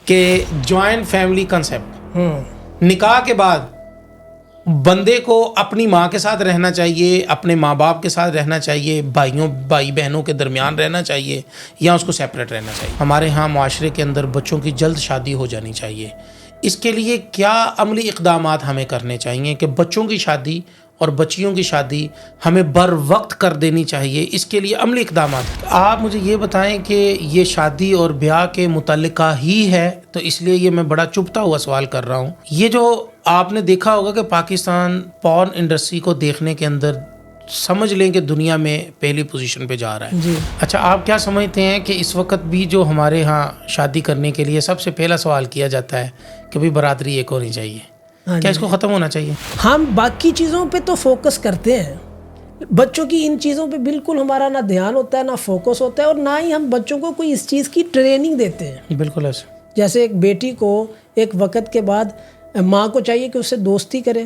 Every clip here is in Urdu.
کہ جوائنٹ فیملی کنسیپٹ، نکاح کے بعد بندے کو اپنی ماں کے ساتھ رہنا چاہیے، اپنے ماں باپ کے ساتھ رہنا چاہیے، بھائی بہنوں کے درمیان رہنا چاہیے، یا اس کو سیپریٹ رہنا چاہیے؟ ہمارے ہاں معاشرے کے اندر بچوں کی جلد شادی ہو جانی چاہیے، اس کے لیے کیا عملی اقدامات ہمیں کرنے چاہیے کہ بچوں کی شادی اور بچیوں کی شادی ہمیں بر وقت کر دینی چاہیے؟ اس کے لیے عملی اقدامات آپ مجھے یہ بتائیں کہ یہ شادی اور بیاہ کے متعلقہ ہی ہے، تو اس لیے یہ میں بڑا چبھتا ہوا سوال کر رہا ہوں۔ یہ جو آپ نے دیکھا ہوگا کہ پاکستان پورن انڈسٹری کو دیکھنے کے اندر سمجھ لیں کہ دنیا میں پہلی پوزیشن پہ جا رہا ہے۔ جی اچھا، آپ کیا سمجھتے ہیں کہ اس وقت بھی جو ہمارے ہاں شادی کرنے کے لیے سب سے پہلا سوال کیا جاتا ہے کہ بھئی برادری ایک ہونی چاہیے، کیا اس کو ختم ہونا چاہیے؟ ہم باقی چیزوں پہ تو فوکس کرتے ہیں، بچوں کی ان چیزوں پہ بالکل ہمارا نہ دھیان ہوتا ہے، نہ فوکس ہوتا ہے، اور نہ ہی ہم بچوں کو کوئی اس چیز کی ٹریننگ دیتے ہیں۔ بالکل ایسے جیسے ایک بیٹی کو ایک وقت کے بعد ماں کو چاہیے کہ اس سے دوستی کرے،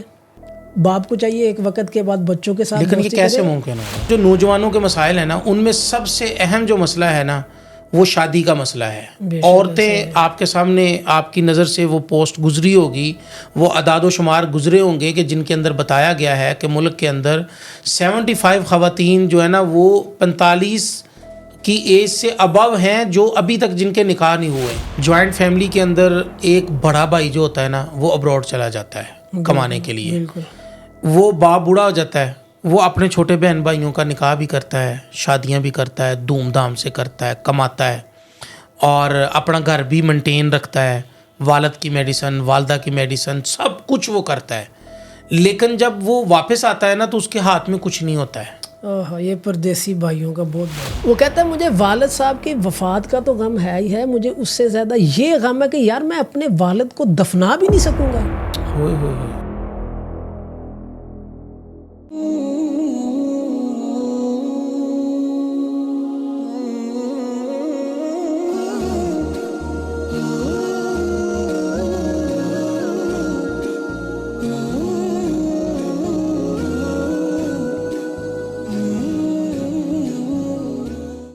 باپ کو چاہیے ایک وقت کے بعد بچوں کے ساتھ لیکن یہ دوستی کیسے کرے۔ ممکن ہے؟ جو نوجوانوں کے مسائل ہیں نا، ان میں سب سے اہم جو مسئلہ ہے نا وہ شادی کا مسئلہ ہے۔ بے شک عورتیں آپ کے سامنے، آپ کی نظر سے وہ پوسٹ گزری ہوگی، وہ اعداد و شمار گزرے ہوں گے کہ جن کے اندر بتایا گیا ہے کہ ملک کے اندر 75 خواتین جو ہے نا وہ 45 کی ایج سے ابو ہیں جو ابھی تک جن کے نکاح نہیں ہوئے۔ جوائنٹ فیملی کے اندر ایک بڑا بھائی جو ہوتا ہے نا وہ ابراڈ چلا جاتا ہے کمانے کے لیے، بالکل وہ باپ بوڑھا ہو جاتا ہے، وہ اپنے چھوٹے بہن بھائیوں کا نکاح بھی کرتا ہے، شادیاں بھی کرتا ہے، دھوم دھام سے کرتا ہے، کماتا ہے اور اپنا گھر بھی مینٹین رکھتا ہے، والد کی میڈیسن، والدہ کی میڈیسن، سب کچھ وہ کرتا ہے۔ لیکن جب وہ واپس آتا ہے نا تو اس کے ہاتھ میں کچھ نہیں ہوتا ہے۔ یہ پردیسی بھائیوں کا بہت بڑا، وہ کہتا ہے مجھے والد صاحب کی وفات کا تو غم ہے ہی ہے، مجھے اس سے زیادہ یہ غم ہے کہ یار میں اپنے والد کو دفنا بھی نہیں سکوں گا۔ ہوئے ہوئے ہوئے۔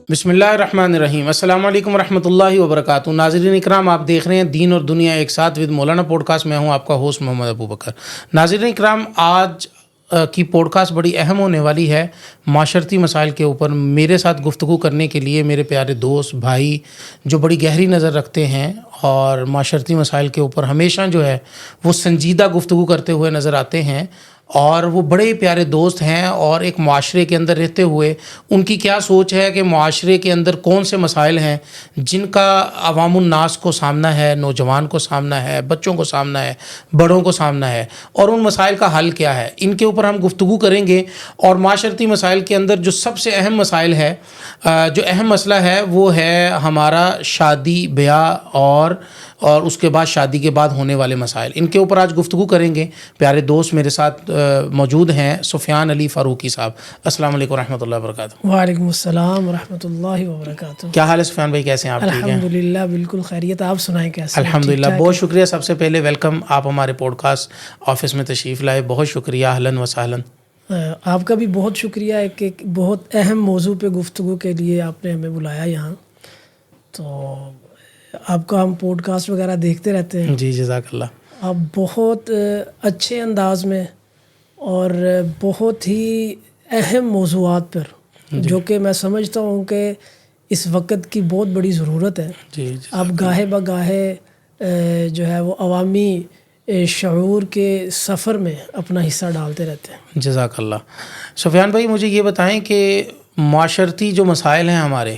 بسم اللہ الرحمن الرحیم۔ السلام علیکم ورحمۃ اللہ وبرکاتہ۔ ناظرین اکرام، آپ دیکھ رہے ہیں دین اور دنیا ایک ساتھ ود مولانا پوڈ کاسٹ۔ میں ہوں آپ کا ہوسٹ محمد ابو بکر۔ ناظرین اکرام، آج کی پوڈ کاسٹ بڑی اہم ہونے والی ہے معاشرتی مسائل کے اوپر۔ میرے ساتھ گفتگو کرنے کے لیے میرے پیارے دوست بھائی جو بڑی گہری نظر رکھتے ہیں اور معاشرتی مسائل کے اوپر ہمیشہ جو ہے وہ سنجیدہ گفتگو کرتے ہوئے نظر آتے ہیں، اور وہ بڑے پیارے دوست ہیں، اور ایک معاشرے کے اندر رہتے ہوئے ان کی کیا سوچ ہے کہ معاشرے کے اندر کون سے مسائل ہیں جن کا عوام الناس کو سامنا ہے، نوجوان کو سامنا ہے، بچوں کو سامنا ہے، بڑوں کو سامنا ہے، اور ان مسائل کا حل کیا ہے، ان کے اوپر ہم گفتگو کریں گے۔ اور معاشرتی مسائل کے اندر جو سب سے اہم مسائل ہے، جو اہم مسئلہ ہے وہ ہے ہمارا شادی بیاہ اور اس کے بعد شادی کے بعد ہونے والے مسائل۔ ان کے اوپر آج گفتگو کریں گے۔ پیارے دوست میرے ساتھ موجود ہیں سفیان علی فاروقی صاحب۔ السلام علیکم ورحمۃ اللہ وبرکاتہ۔ وعلیکم السلام ورحمۃ اللہ وبرکاتہ۔ کیا حال ہے سفیان بھائی، کیسے ہیں آپ؟ ٹھیک ہیں الحمدللہ، بالکل خیریت۔ آپ سنائیں کیسے؟ الحمدللہ، بہت شکریہ۔ سب سے پہلے ویلکم، آپ ہمارے پوڈ کاسٹ آفس میں تشریف لائے، بہت شکریہ، اہلاً و سہلاً۔ آپ کا بھی بہت شکریہ، ایک بہت اہم موضوع پہ گفتگو کے لیے آپ نے ہمیں بلایا یہاں۔ تو آپ کا ہم پوڈ کاسٹ وغیرہ دیکھتے رہتے ہیں۔ جی، جزاک اللہ۔ آپ بہت اچھے انداز میں اور بہت ہی اہم موضوعات پر، جو کہ میں سمجھتا ہوں کہ اس وقت کی بہت بڑی ضرورت ہے، جی، آپ گاہے بگاہے جو ہے وہ عوامی شعور کے سفر میں اپنا حصہ ڈالتے رہتے ہیں۔ جزاک اللہ۔ سفیان بھائی، مجھے یہ بتائیں کہ معاشرتی جو مسائل ہیں ہمارے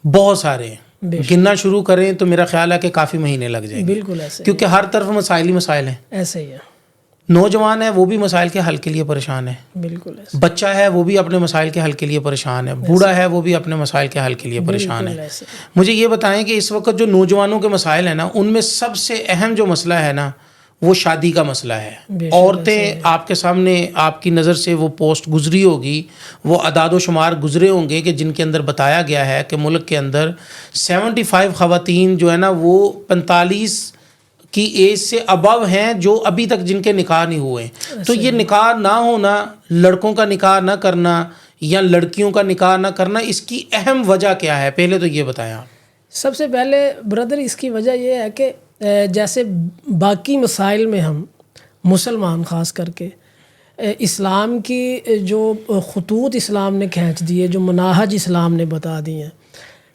بہت سارے ہیں، گننا شروع کریں تو میرا خیال ہے کہ کافی مہینے لگ جائیں گے، بالکل ایسے، کیونکہ ہر طرف مسائل ہی مسائل ہیں۔ ایسے ہی ہے، نوجوان ہے وہ بھی مسائل کے حل کے لیے پریشان ہے، بالکل ایسے، بچہ ہے وہ بھی اپنے مسائل کے حل کے لیے پریشان ہے، بوڑھا ہے وہ بھی اپنے مسائل کے حل کے لیے پریشان بالکل ہے۔ ایسے۔ مجھے یہ بتائیں کہ اس وقت جو نوجوانوں کے مسائل ہیں نا، ان میں سب سے اہم جو مسئلہ ہے نا وہ شادی کا مسئلہ ہے۔ عورتیں آپ کے سامنے، آپ کی نظر سے وہ پوسٹ گزری ہوگی، وہ اعداد و شمار گزرے ہوں گے کہ جن کے اندر بتایا گیا ہے کہ ملک کے اندر 75 خواتین جو ہے نا وہ 45 کی ایج سے ابو ہیں جو ابھی تک جن کے نکاح نہیں ہوئے۔ تو یہ نکاح نہ ہونا، لڑکوں کا نکاح نہ کرنا یا لڑکیوں کا نکاح نہ کرنا، اس کی اہم وجہ کیا ہے؟ پہلے تو یہ بتائیں آپ۔ سب سے پہلے برادر اس کی وجہ یہ ہے کہ جیسے باقی مسائل میں ہم مسلمان خاص کر کے اسلام کی جو خطوط اسلام نے کھینچ دیے، جو مناہج اسلام نے بتا دی ہیں،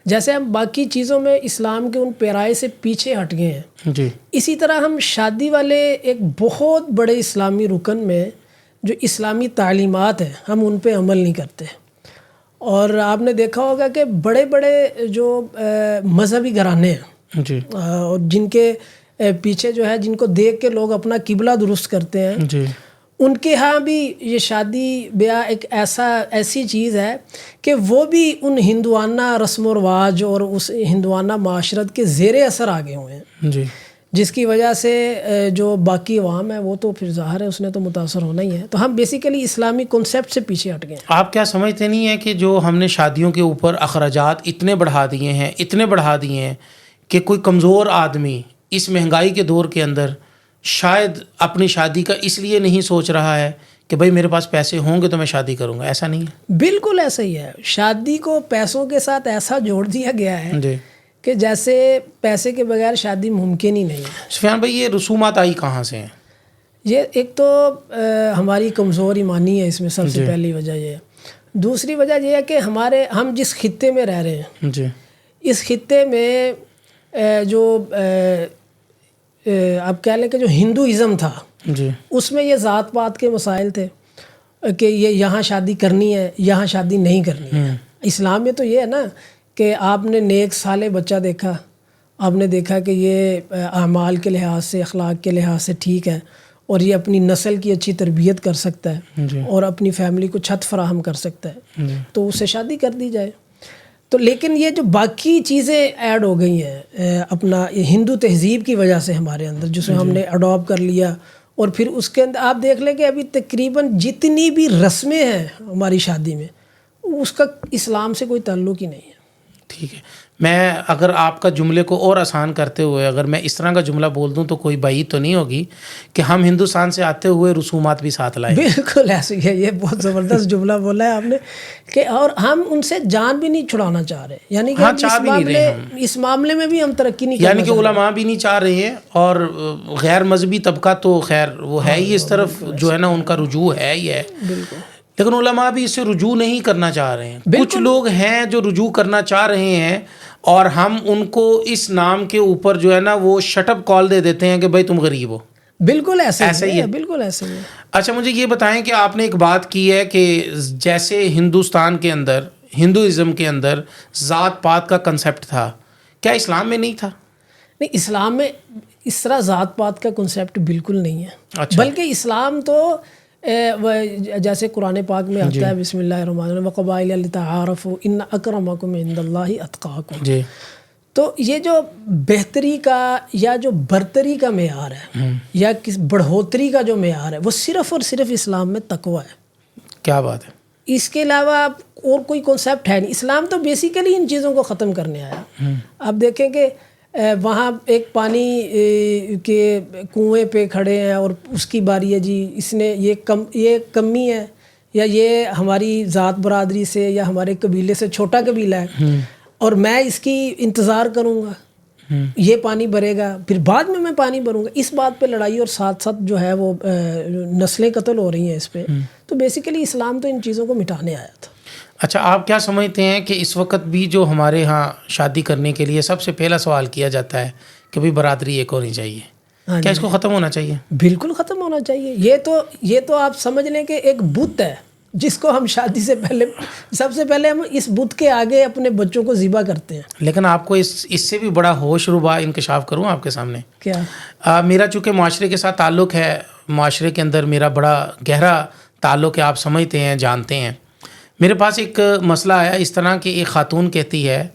جیسے ہم باقی چیزوں میں اسلام کے ان پیرائے سے پیچھے ہٹ گئے ہیں، جی اسی طرح ہم شادی والے ایک بہت بڑے اسلامی رکن میں جو اسلامی تعلیمات ہیں ہم ان پہ عمل نہیں کرتے. اور آپ نے دیکھا ہوگا کہ بڑے بڑے جو مذہبی گھرانے ہیں جی اور جن کے پیچھے جو ہے، جن کو دیکھ کے لوگ اپنا قبلہ درست کرتے ہیں، جی ان کے ہاں بھی یہ شادی بیاہ ایک ایسی چیز ہے کہ وہ بھی ان ہندوانہ رسم و رواج اور اس ہندوانہ معاشرت کے زیر اثر آگے ہوئے ہیں، جی جس کی وجہ سے جو باقی عوام ہے وہ تو پھر ظاہر ہے اس نے تو متاثر ہونا ہی ہے. تو ہم بیسیکلی اسلامی کنسیپٹ سے پیچھے ہٹ گئے ہیں. آپ کیا سمجھتے نہیں ہیں کہ جو ہم نے شادیوں کے اوپر اخراجات اتنے بڑھا دیے ہیں کہ کوئی کمزور آدمی اس مہنگائی کے دور کے اندر شاید اپنی شادی کا اس لیے نہیں سوچ رہا ہے کہ بھائی میرے پاس پیسے ہوں گے تو میں شادی کروں گا؟ ایسا نہیں ہے. بالکل ایسا ہی ہے. شادی کو پیسوں کے ساتھ ایسا جوڑ دیا گیا ہے جی کہ جیسے پیسے کے بغیر شادی ممکن ہی نہیں ہے. سفیان بھائی، یہ رسومات آئی کہاں سے ہیں؟ یہ ایک تو ہماری کمزور ایمانی ہے، اس میں سب سے پہلی وجہ یہ ہے. دوسری وجہ یہ ہے کہ ہم جس خطے میں رہ رہے ہیں، جی اس خطے میں جو آپ کہہ لیں کہ جو ہندوازم تھا، جی اس میں یہ ذات پات کے مسائل تھے کہ یہ یہاں شادی کرنی ہے، یہاں شادی نہیں کرنی ہے. اسلام میں تو یہ ہے نا کہ آپ نے نیک صالح بچہ دیکھا، آپ نے دیکھا کہ یہ اعمال کے لحاظ سے، اخلاق کے لحاظ سے ٹھیک ہے اور یہ اپنی نسل کی اچھی تربیت کر سکتا ہے اور اپنی فیملی کو چھت فراہم کر سکتا ہے، تو اس سے شادی کر دی جائے. تو لیکن یہ جو باقی چیزیں ایڈ ہو گئی ہیں اپنا ہندو تہذیب کی وجہ سے ہمارے اندر، جسے ہم نے اڈاپٹ کر لیا، اور پھر اس کے اندر آپ دیکھ لیں کہ ابھی تقریباً جتنی بھی رسمیں ہیں ہماری شادی میں، اس کا اسلام سے کوئی تعلق ہی نہیں ہے. ٹھیک ہے. میں اگر آپ کا جملے کو اور آسان کرتے ہوئے اگر میں اس طرح کا جملہ بول دوں تو کوئی بعید تو نہیں ہوگی کہ ہم ہندوستان سے آتے ہوئے رسومات بھی ساتھ لائیں. بالکل ایسے ہی ہے. یہ بہت زبردست جملہ بولا ہے آپ نے کہ اور ہم ان سے جان بھی نہیں چھڑانا چاہ رہے، یعنی کہ اس معاملے میں بھی ہم ترقی نہیں کرنا، یعنی کہ علماء بھی نہیں چاہ رہے ہیں اور غیر مذہبی طبقہ تو خیر وہ ہے ہی، اس طرف جو ہے نا ان کا رجوع ہے ہی ہے. بالکل. لیکن علماء بھی اس سے رجوع نہیں کرنا چاہ رہے ہیں. کچھ لوگ ہیں جو رجوع کرنا چاہ رہے ہیں اور ہم ان کو اس نام کے اوپر جو ہے نا وہ شٹ اپ کال دے دیتے ہیں کہ بھائی تم غریب ہو. بالکل ایسا ہی ہے. بالکل ایسا ہی ہے. اچھا مجھے یہ بتائیں کہ آپ نے ایک بات کی ہے کہ جیسے ہندوستان کے اندر، ہندوازم کے اندر ذات پات کا کنسیپٹ تھا، کیا اسلام میں نہیں تھا؟ نہیں، اسلام میں اس طرح ذات پات کا کنسیپٹ بالکل نہیں ہے. اچھا. بلکہ اسلام تو جیسے قرآن پاک میں آتا ہے بسم اللہ الرحمن الرحیم وقبائل لتعارفوا ان اکرمکم عند اللہ اتقاکم. جی. تو یہ جو بہتری کا یا جو برتری کا معیار ہے یا بڑھوتری کا جو معیار ہے وہ صرف اور صرف اسلام میں تقوی ہے. کیا بات ہے. اس کے علاوہ اور کوئی کنسیپٹ ہے نہیں. اسلام تو بیسیکلی ان چیزوں کو ختم کرنے آیا. آپ دیکھیں کہ وہاں ایک پانی کے کنویں پہ کھڑے ہیں اور اس کی باری ہے، جی اس نے یہ کمی ہے یا یہ ہماری ذات برادری سے یا ہمارے قبیلے سے چھوٹا قبیلہ ہے اور میں اس کی انتظار کروں گا، یہ پانی بھرے گا پھر بعد میں پانی بھروں گا. اس بات پہ لڑائی اور ساتھ ساتھ جو ہے وہ نسلیں قتل ہو رہی ہیں اس پہ. تو بیسیکلی اسلام تو ان چیزوں کو مٹانے آیا تھا. اچھا، آپ کیا سمجھتے ہیں کہ اس وقت بھی جو ہمارے ہاں شادی کرنے کے لیے سب سے پہلا سوال کیا جاتا ہے کہ بھئی برادری ایک ہونی چاہیے، کیا اس کو ختم ہونا چاہیے؟ بالکل ختم ہونا چاہیے. یہ تو آپ سمجھ لیں کہ ایک بت ہے جس کو ہم شادی سے پہلے سب سے پہلے ہم اس بت کے آگے اپنے بچوں کو ذبح کرتے ہیں. لیکن آپ کو اس سے بھی بڑا ہوش ربا انکشاف کروں آپ کے سامنے. کیا؟ میرا چونکہ معاشرے کے ساتھ تعلق ہے، معاشرے کے اندر میرا بڑا گہرا تعلق ہے، آپ سمجھتے ہیں، جانتے ہیں. میرے پاس ایک مسئلہ آیا اس طرح کہ ایک خاتون کہتی ہے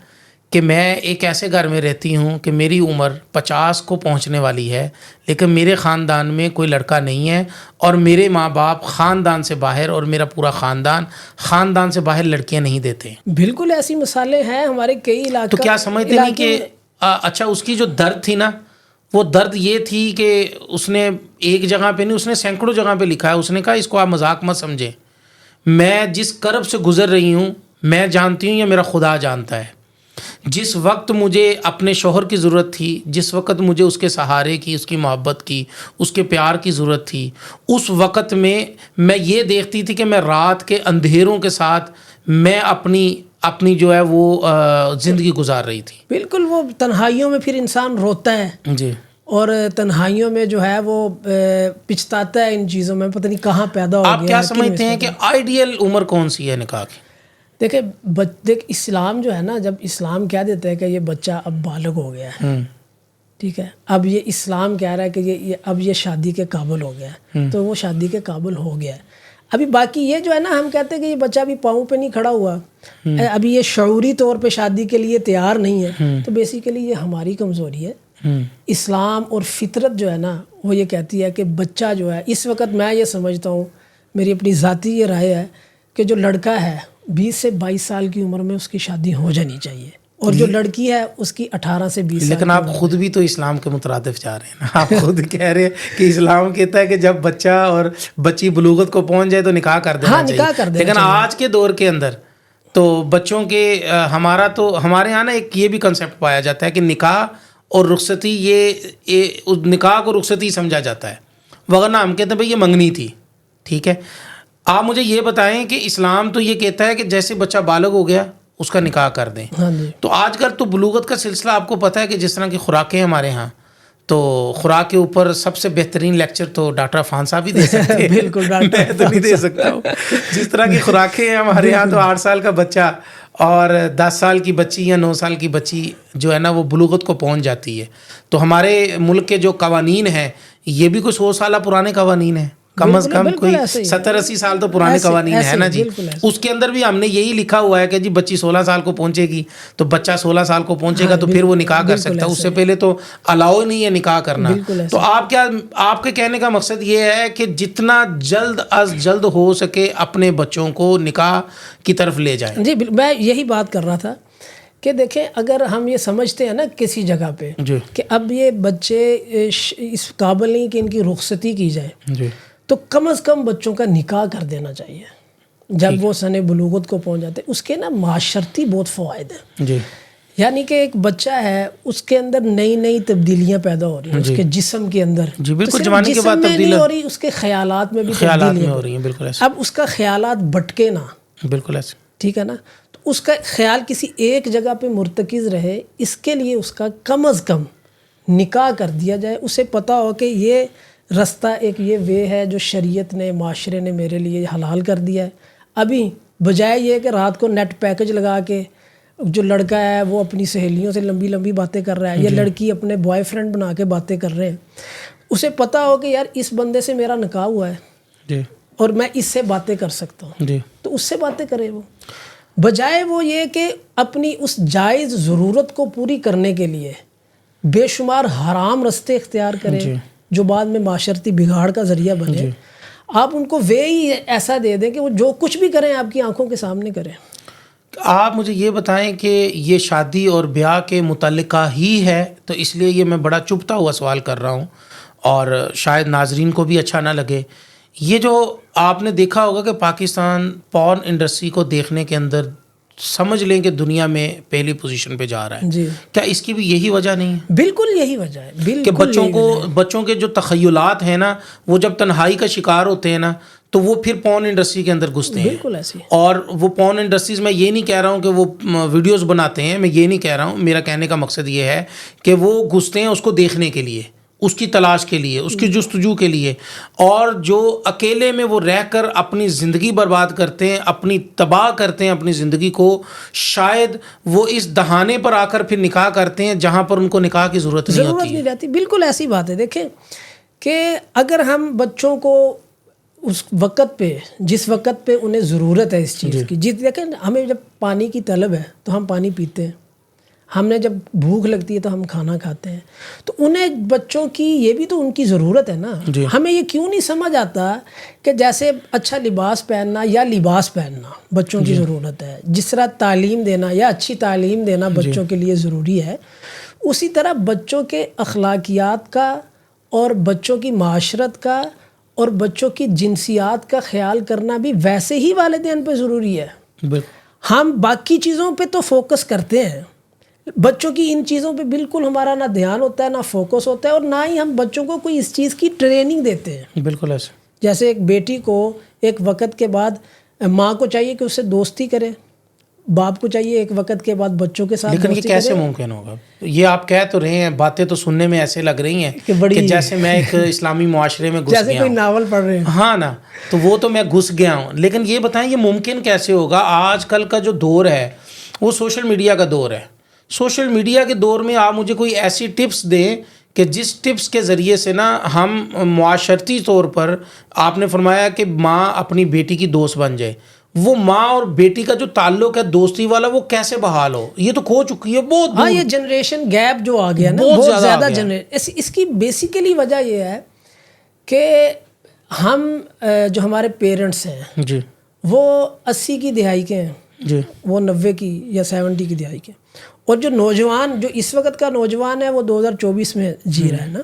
کہ میں ایک ایسے گھر میں رہتی ہوں کہ میری عمر 50 کو پہنچنے والی ہے لیکن میرے خاندان میں کوئی لڑکا نہیں ہے اور میرے ماں باپ خاندان سے باہر اور میرا پورا خاندان سے باہر لڑکیاں نہیں دیتے. بالکل ایسی مثالیں ہیں ہمارے کئی علاقوں. تو کیا سمجھتے نہیں کہ اچھا اس کی جو درد تھی نا، وہ درد یہ تھی کہ اس نے ایک جگہ پہ نہیں، اس نے سینکڑوں جگہ پہ لکھا ہے. اس نے کہا اس کو آپ مذاق مت سمجھیں، میں جس کرب سے گزر رہی ہوں میں جانتی ہوں یا میرا خدا جانتا ہے. جس وقت مجھے اپنے شوہر کی ضرورت تھی، جس وقت مجھے اس کے سہارے کی، اس کی محبت کی، اس کے پیار کی ضرورت تھی، اس وقت میں یہ دیکھتی تھی کہ میں رات کے اندھیروں کے ساتھ میں اپنی جو ہے وہ زندگی گزار رہی تھی. بالکل، وہ تنہائیوں میں پھر انسان روتا ہے جی. اور تنہائیوں میں جو ہے وہ پچھتاتا ہے ان چیزوں میں، پتہ نہیں کہاں پیدا ہو گیا. آپ کیا سمجھتے ہیں کہ آئیڈیل عمر کون سی ہے نکاح کی؟ دیکھ اسلام جو ہے نا، جب اسلام کہہ دیتا ہے کہ یہ بچہ اب بالغ ہو گیا ہے، ٹھیک ہے، اب یہ اسلام کہہ رہا ہے کہ اب یہ شادی کے قابل ہو گیا ہے، تو وہ شادی کے قابل ہو گیا ہے. ابھی باقی یہ جو ہے نا، ہم کہتے ہیں کہ یہ بچہ ابھی پاؤں پہ نہیں کھڑا ہوا، ابھی یہ شعوری طور پہ شادی کے لیے تیار نہیں ہے، تو بیسیکلی یہ ہماری کمزوری ہے. اسلام اور فطرت جو ہے نا وہ یہ کہتی ہے کہ بچہ جو ہے، اس وقت میں یہ سمجھتا ہوں، میری اپنی ذاتی یہ رائے ہے کہ جو لڑکا ہے 20 سے 22 سال کی عمر میں اس کی شادی ہو جانی چاہیے، اور جو لڑکی ہے اس کی 18 سے 20 سال. لیکن آپ خود بھی تو اسلام کے مترادف جا رہے ہیں نا. آپ خود کہہ رہے ہیں کہ اسلام کہتا ہے کہ جب بچہ اور بچی بلوغت کو پہنچ جائے تو نکاح کر دینا چاہیے. لیکن آج کے دور کے اندر تو بچوں کے ہمارے یہاں نا ایک یہ بھی کنسیپٹ پایا جاتا ہے کہ نکاح اور رخصتی، یہ نکاح کو رخصتی سمجھا جاتا ہے، وغیرہ ہم کہتے ہیں بھئی یہ منگنی تھی. ٹھیک ہے، آپ مجھے یہ بتائیں کہ اسلام تو یہ کہتا ہے کہ جیسے بچہ بالغ ہو گیا اس کا نکاح کر دیں. تو آج کل تو بلوغت کا سلسلہ آپ کو پتہ ہے کہ جس طرح کی خوراکیں ہمارے ہاں، تو خوراک کے اوپر سب سے بہترین لیکچر تو ڈاکٹر عفان صاحب ہی دے سکتے ہیں. بالکل، میں تو نہیں دے سکتا ہوں. جس طرح کی خوراکیں ہیں ہمارے یہاں، تو 8 سال کا بچہ اور 10 سال کی بچی یا 9 سال کی بچی جو ہے نا وہ بلوغت کو پہنچ جاتی ہے. تو ہمارے ملک کے جو قوانین ہیں یہ بھی کوئی 100 سالہ پرانے قوانین ہیں، کم از کم کوئی 70-80 سال تو پرانے قوانین ہے نا جی. اس کے اندر بھی ہم نے یہی لکھا ہوا ہے کہ جی بچی 16 سال کو پہنچے گی تو بچہ 16 سال کو پہنچے گا تو پھر وہ نکاح کر سکتا ہے، اس سے پہلے تو الاؤ نہیں ہے نکاح کرنا. تو آپ کے کہنے کا مقصد یہ ہے کہ جتنا جلد از جلد ہو سکے اپنے بچوں کو نکاح کی طرف لے جائیں. جی، میں یہی بات کر رہا تھا کہ دیکھیں، اگر ہم یہ سمجھتے ہیں نا کسی جگہ پہ کہ اب یہ بچے اس قابل نہیں کہ ان کی رخصتی کی جائے، تو کم از کم بچوں کا نکاح کر دینا چاہیے جب وہ سن بلوغت کو پہنچ جاتے. اس کے نا معاشرتی بہت فوائد ہیں. یعنی کہ ایک بچہ ہے، اس کے اندر نئی تبدیلیاں پیدا ہو رہی ہیں، اس کے جسم کے اندر. بالکل، جوانی کے بعد تبدیلی ہو رہی، اس کے خیالات میں بھی تبدیلی ہو رہی ہیں. بالکل ایسا. اب اس کا خیالات بھٹکے نہ، بالکل ایسا، ٹھیک ہے نا. تو اس کا خیال کسی ایک جگہ پہ مرتکز رہے، اس کے لیے اس کا کم از کم نکاح کر دیا جائے. اسے پتہ ہو کہ یہ رستہ ایک یہ وے ہے جو شریعت نے، معاشرے نے میرے لیے حلال کر دیا ہے. ابھی بجائے یہ کہ رات کو نیٹ پیکج لگا کے جو لڑکا ہے وہ اپنی سہیلیوں سے لمبی باتیں کر رہا ہے، یا لڑکی اپنے بوائے فرینڈ بنا کے باتیں کر رہے ہیں، اسے پتہ ہو کہ یار اس بندے سے میرا نکاح ہوا ہے اور میں اس سے باتیں کر سکتا ہوں، تو اس سے باتیں کرے. وہ بجائے وہ یہ کہ اپنی اس جائز ضرورت کو پوری کرنے کے لیے بے شمار حرام رستے اختیار کریں جو بعد میں معاشرتی بگاڑ کا ذریعہ بنے. آپ ان کو وے ہی ایسا دے دیں کہ وہ جو کچھ بھی کریں آپ کی آنکھوں کے سامنے کریں. آپ مجھے یہ بتائیں کہ یہ شادی اور بیاہ کے متعلقہ ہی ہے، تو اس لیے یہ میں بڑا چبھتا ہوا سوال کر رہا ہوں اور شاید ناظرین کو بھی اچھا نہ لگے. یہ جو آپ نے دیکھا ہوگا کہ پاکستان پورن انڈسٹری کو دیکھنے کے اندر سمجھ لیں کہ دنیا میں پہلی پوزیشن پہ جا رہا ہے. کیا اس کی بھی یہی وجہ نہیں ہے؟ بالکل یہی وجہ ہے کہ بچوں کے جو تخیلات ہیں نا، وہ جب تنہائی کا شکار ہوتے ہیں نا تو وہ پھر پورن انڈسٹری کے اندر گھستے ہیں. بالکل ایسی. اور وہ پورن انڈسٹریز، میں یہ نہیں کہہ رہا ہوں کہ وہ ویڈیوز بناتے ہیں، میں یہ نہیں کہہ رہا ہوں. میرا کہنے کا مقصد یہ ہے کہ وہ گھستے ہیں اس کو دیکھنے کے لیے، اس کی تلاش کے لیے، اس کی جستجو کے لیے. اور جو اکیلے میں وہ رہ کر اپنی زندگی برباد کرتے ہیں، اپنی تباہ کرتے ہیں اپنی زندگی کو، شاید وہ اس دہانے پر آ کر پھر نکاح کرتے ہیں جہاں پر ان کو نکاح کی ضرورت نہیں رہتی. بالکل ایسی بات ہے. دیکھیں کہ اگر ہم بچوں کو اس وقت پہ، جس وقت پہ انہیں ضرورت ہے اس چیز کی، دیکھیں ہمیں جب پانی کی طلب ہے تو ہم پانی پیتے ہیں، ہم نے جب بھوک لگتی ہے تو ہم کھانا کھاتے ہیں. تو انہیں بچوں کی یہ بھی تو ان کی ضرورت ہے نا. ہمیں یہ کیوں نہیں سمجھ آتا کہ جیسے اچھا لباس پہننا یا لباس پہننا بچوں کی ضرورت ہے، جس طرح تعلیم دینا یا اچھی تعلیم دینا بچوں کے لیے ضروری ہے، اسی طرح بچوں کے اخلاقیات کا اور بچوں کی معاشرت کا اور بچوں کی جنسیات کا خیال کرنا بھی ویسے ہی والدین پہ ضروری ہے. ہم باقی چیزوں پہ تو فوکس کرتے ہیں، بچوں کی ان چیزوں پہ بالکل ہمارا نہ دھیان ہوتا ہے، نہ فوکس ہوتا ہے، اور نہ ہی ہم بچوں کو کوئی اس چیز کی ٹریننگ دیتے ہیں. بالکل ایسے. جیسے ایک بیٹی کو ایک وقت کے بعد ماں کو چاہیے کہ اس سے دوستی کرے، باپ کو چاہیے ایک وقت کے بعد بچوں کے ساتھ لیکن یہ دوستی کیسے کرے. ممکن ہوگا؟ یہ آپ کہہ تو رہے ہیں، باتیں تو سننے میں ایسے لگ رہی ہیں کہ بڑی کہ جیسے میں ایک اسلامی معاشرے میں گھس جیسے گیا کوئی ہوں. ناول پڑھ رہے ہیں. ہاں نا، تو وہ تو میں گھس گیا ہوں. لیکن یہ بتائیں یہ ممکن کیسے ہوگا؟ آج کل کا جو دور ہے وہ سوشل میڈیا کا دور ہے. سوشل میڈیا کے دور میں آپ مجھے کوئی ایسی ٹپس دیں کہ جس ٹپس کے ذریعے سے نا ہم معاشرتی طور پر، آپ نے فرمایا کہ ماں اپنی بیٹی کی دوست بن جائے، وہ ماں اور بیٹی کا جو تعلق ہے دوستی والا وہ کیسے بحال ہو؟ یہ تو کھو چکی ہے بہت ہاں، دور. یہ جنریشن گیپ جو آ گیا نا، بہت بہت زیادہ آ زیادہ گیا. جنریشن. اس کی بیسیکلی وجہ یہ ہے کہ ہم جو ہمارے پیرنٹس ہیں جی وہ 80 کی دہائی کے ہیں، جی وہ 90 کی یا 70 کی دہائی کے، اور جو نوجوان، جو اس وقت کا نوجوان ہے وہ 2024 میں جی رہا ہے نا.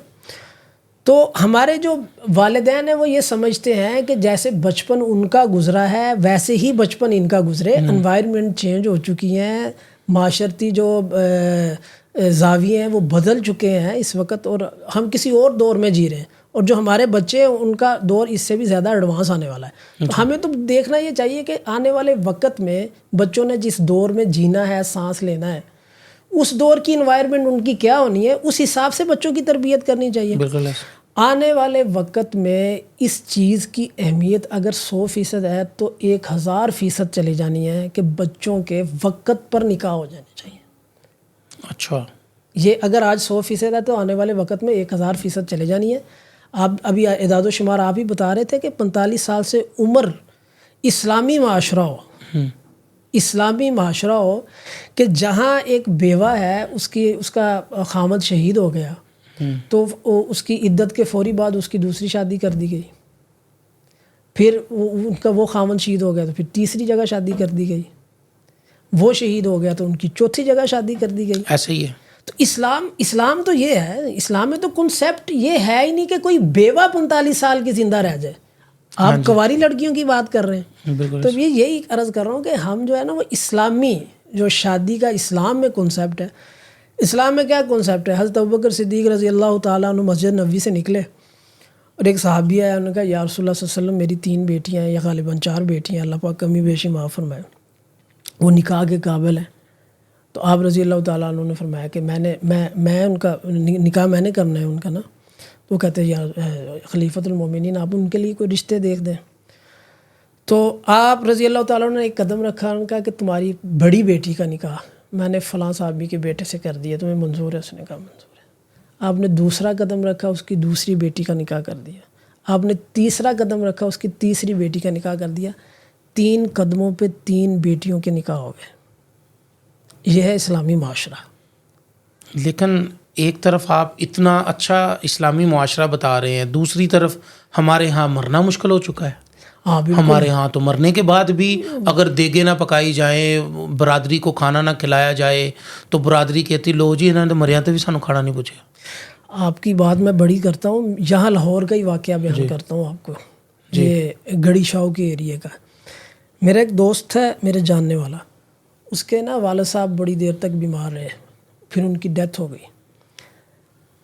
تو ہمارے جو والدین ہیں وہ یہ سمجھتے ہیں کہ جیسے بچپن ان کا گزرا ہے ویسے ہی بچپن ان کا گزرے. انوائرمنٹ چینج ہو چکی ہیں، معاشرتی جو زاویے ہیں وہ بدل چکے ہیں اس وقت، اور ہم کسی اور دور میں جی رہے ہیں، اور جو ہمارے بچے ہیں ان کا دور اس سے بھی زیادہ ایڈوانس آنے والا ہے. تو ہمیں تو دیکھنا یہ چاہیے کہ آنے والے وقت میں بچوں نے جس دور میں جینا ہے، سانس لینا ہے، اس دور کی انوائرمنٹ ان کی کیا ہونی ہے، اس حساب سے بچوں کی تربیت کرنی چاہیے. بالکل. آنے والے وقت میں اس چیز کی اہمیت اگر 100% ہے تو 1000% چلی جانی ہے کہ بچوں کے وقت پر نکاح ہو جانے چاہیے. اچھا. یہ اگر آج 100% ہے تو آنے والے وقت میں 1000% چلے جانی ہے. آپ ابھی اعداد و شمار آپ ہی بتا رہے تھے کہ 45 سال سے عمر اسلامی معاشرہ ہو، اسلامی معاشرہ ہو کہ جہاں ایک بیوہ ہے اس کا خامد شہید ہو گیا تو اس کی عدت کے فوری بعد اس کی دوسری شادی کر دی گئی، پھر ان کا وہ خامد شہید ہو گیا تو پھر تیسری جگہ شادی کر دی گئی، وہ شہید ہو گیا تو ان کی چوتھی جگہ شادی کر دی گئی. ایسے ہی ہے. تو اسلام تو یہ ہے، اسلام میں تو کنسیپٹ یہ ہے ہی نہیں کہ کوئی بیوہ 45 سال کی زندہ رہ جائے. آپ کنواری لڑکیوں کی بات کر رہے ہیں. بالکل. تو یہی عرض کر رہا ہوں کہ ہم جو ہے نا وہ اسلامی جو شادی کا اسلام میں کنسیپٹ ہے، اسلام میں کیا کنسیپٹ ہے؟ حضرت ابوبکر صدیق رضی اللہ تعالیٰ عنہ مسجد نبوی سے نکلے اور ایک صحابی آیا، انہوں نے کہا یا رسول اللہ صلی اللہ علیہ وسلم میری 3 بیٹیاں ہیں یا غالباً 4 بیٹیاں ہیں، اللہ پاک کمی بیشی معاف فرمائے، وہ نکاح کے قابل ہیں. تو آپ رضی اللہ تعالیٰ عنہ نے فرمایا کہ میں ان کا نکاح میں نے کرنا ہے ان کا نا. تو وہ کہتے ہیں یا خلیفۃ المومنین آپ ان کے لیے کوئی رشتے دیکھ دیں. تو آپ رضی اللہ تعالیٰ نے ایک قدم رکھا، ان کا کہ تمہاری بڑی بیٹی کا نکاح میں نے فلاں صحابی کے بیٹے سے کر دیا، تمہیں منظور ہے؟ اس نے کہا منظور ہے. آپ نے دوسرا قدم رکھا، اس کی دوسری بیٹی کا نکاح کر دیا. آپ نے تیسرا قدم رکھا، اس کی تیسری بیٹی کا نکاح کر دیا. 3 قدموں پہ 3 بیٹیوں کے نکاح ہو گئے. یہ ہے اسلامی معاشرہ. لیکن ایک طرف آپ اتنا اچھا اسلامی معاشرہ بتا رہے ہیں، دوسری طرف ہمارے ہاں مرنا مشکل ہو چکا ہے. ہمارے ہاں تو مرنے کے بعد بھی اگر دیگیں نہ پکائی جائیں، برادری کو کھانا نہ کھلایا جائے تو برادری کہتی لو جی انہوں نے مریا تو بھی سانو کھانا نہیں پوچھے. آپ کی بات میں بڑی کرتا ہوں، یہاں لاہور کا ہی واقعہ بیان کرتا ہوں آپ کو. یہ گڑی شاہو کے ایریے کا. میرا ایک دوست ہے میرے جاننے والا، اس کے نا والد صاحب بڑی دیر تک بیمار رہے، پھر ان کی ڈیتھ ہو گئی.